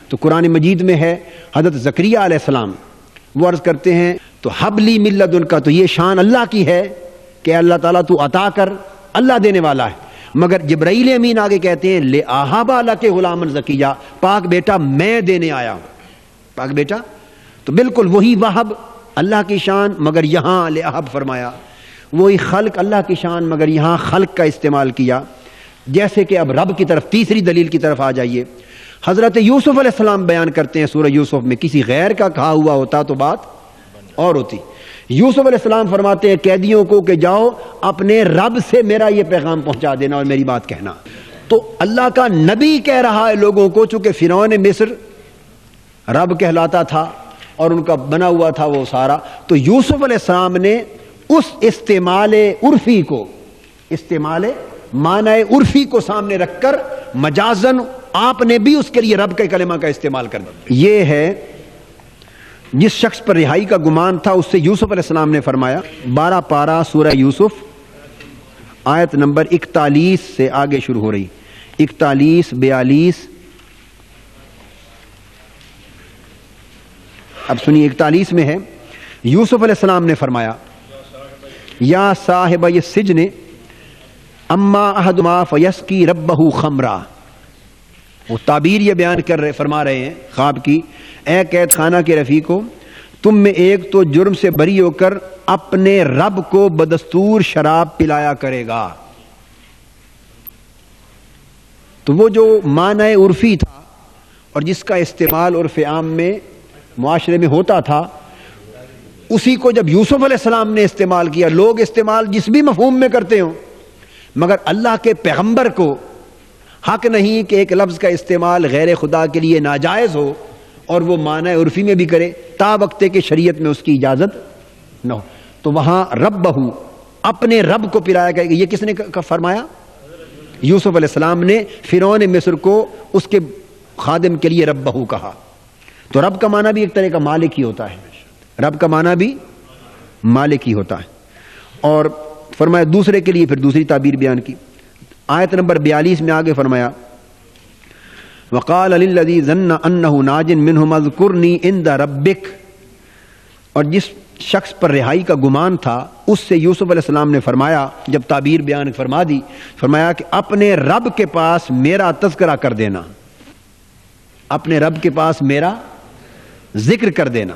تو قرآن مجید میں ہے حضرت زکریا علیہ السلام, وہ عرض کرتے ہیں تو حبلی من لدن کا, تو یہ شان اللہ کی ہے کہ اللہ تعالیٰ تو عطا کر, اللہ دینے والا ہے. مگر جبرائیل امین آگے کہتے ہیں لآہب لک غلاما زکیہ, پاک بیٹا میں دینے آیا ہوں, پاک بیٹا. تو بالکل وہی وہب اللہ کی شان, مگر یہاں لآہب فرمایا. وہی خلق اللہ کی شان, مگر یہاں خلق کا استعمال کیا. جیسے کہ اب رب کی طرف, تیسری دلیل کی طرف آ جائیے. حضرت یوسف علیہ السلام بیان کرتے ہیں سورہ یوسف میں, کسی غیر کا کہا ہوا ہوتا تو بات اور ہوتی. یوسف علیہ السلام فرماتے ہیں قیدیوں کو کہ جاؤ اپنے رب سے میرا یہ پیغام پہنچا دینا اور میری بات کہنا. تو اللہ کا نبی کہہ رہا ہے لوگوں کو, چونکہ فرعون مصر رب کہلاتا تھا اور ان کا بنا ہوا تھا وہ سارا. تو یوسف علیہ السلام نے اس استعمال عرفی کو, استعمال معنی عرفی کو سامنے رکھ کر مجازن آپ نے بھی اس کے لیے رب کے کلمہ کا استعمال کر دیا. یہ ہے جس شخص پر رہائی کا گمان تھا, اس سے یوسف علیہ السلام نے فرمایا. 12 پارہ سورہ یوسف آیت نمبر 41 سے آگے شروع ہو رہی, 41 42. اب سنیے 41 میں ہے, یوسف علیہ السلام نے فرمایا یا صاحب السجن اما احدما فیسقی ربہ خمرا. وہ تعبیر یہ بیان کر رہے, فرما رہے ہیں خواب کی, اے قید خانہ کے رفیقو, تم میں ایک تو جرم سے بری ہو کر اپنے رب کو بدستور شراب پلایا کرے گا. تو وہ جو معنی عرفی تھا اور جس کا استعمال عرف عام میں معاشرے میں ہوتا تھا, اسی کو جب یوسف علیہ السلام نے استعمال کیا. لوگ استعمال جس بھی مفہوم میں کرتے ہوں, مگر اللہ کے پیغمبر کو حق نہیں کہ ایک لفظ کا استعمال غیر خدا کے لیے ناجائز ہو اور وہ معنی عرفی میں بھی کرے تا وقت کہ شریعت میں اس کی اجازت نہ ہو. تو وہاں ربہ, اپنے رب کو پلایا گیا. یہ کس نے فرمایا؟ یوسف علیہ السلام نے فرعون مصر کو اس کے خادم کے لیے ربہ کہا. تو رب کا معنی بھی ایک طرح کا مالک ہی ہوتا ہے, رب کا معنی بھی مالک ہی ہوتا ہے. اور فرمایا دوسرے کے لیے پھر دوسری تعبیر بیان کی. آیت نمبر 42 میں آگے فرمایا وقال للذی ظن انہ ناج منہم اذکرنی عند ربک. اور جس شخص پر رہائی کا گمان تھا اس سے یوسف علیہ السلام نے فرمایا, جب تعبیر بیان فرما دی, فرمایا کہ اپنے رب کے پاس میرا تذکرہ کر دینا, اپنے رب کے پاس میرا ذکر کر دینا.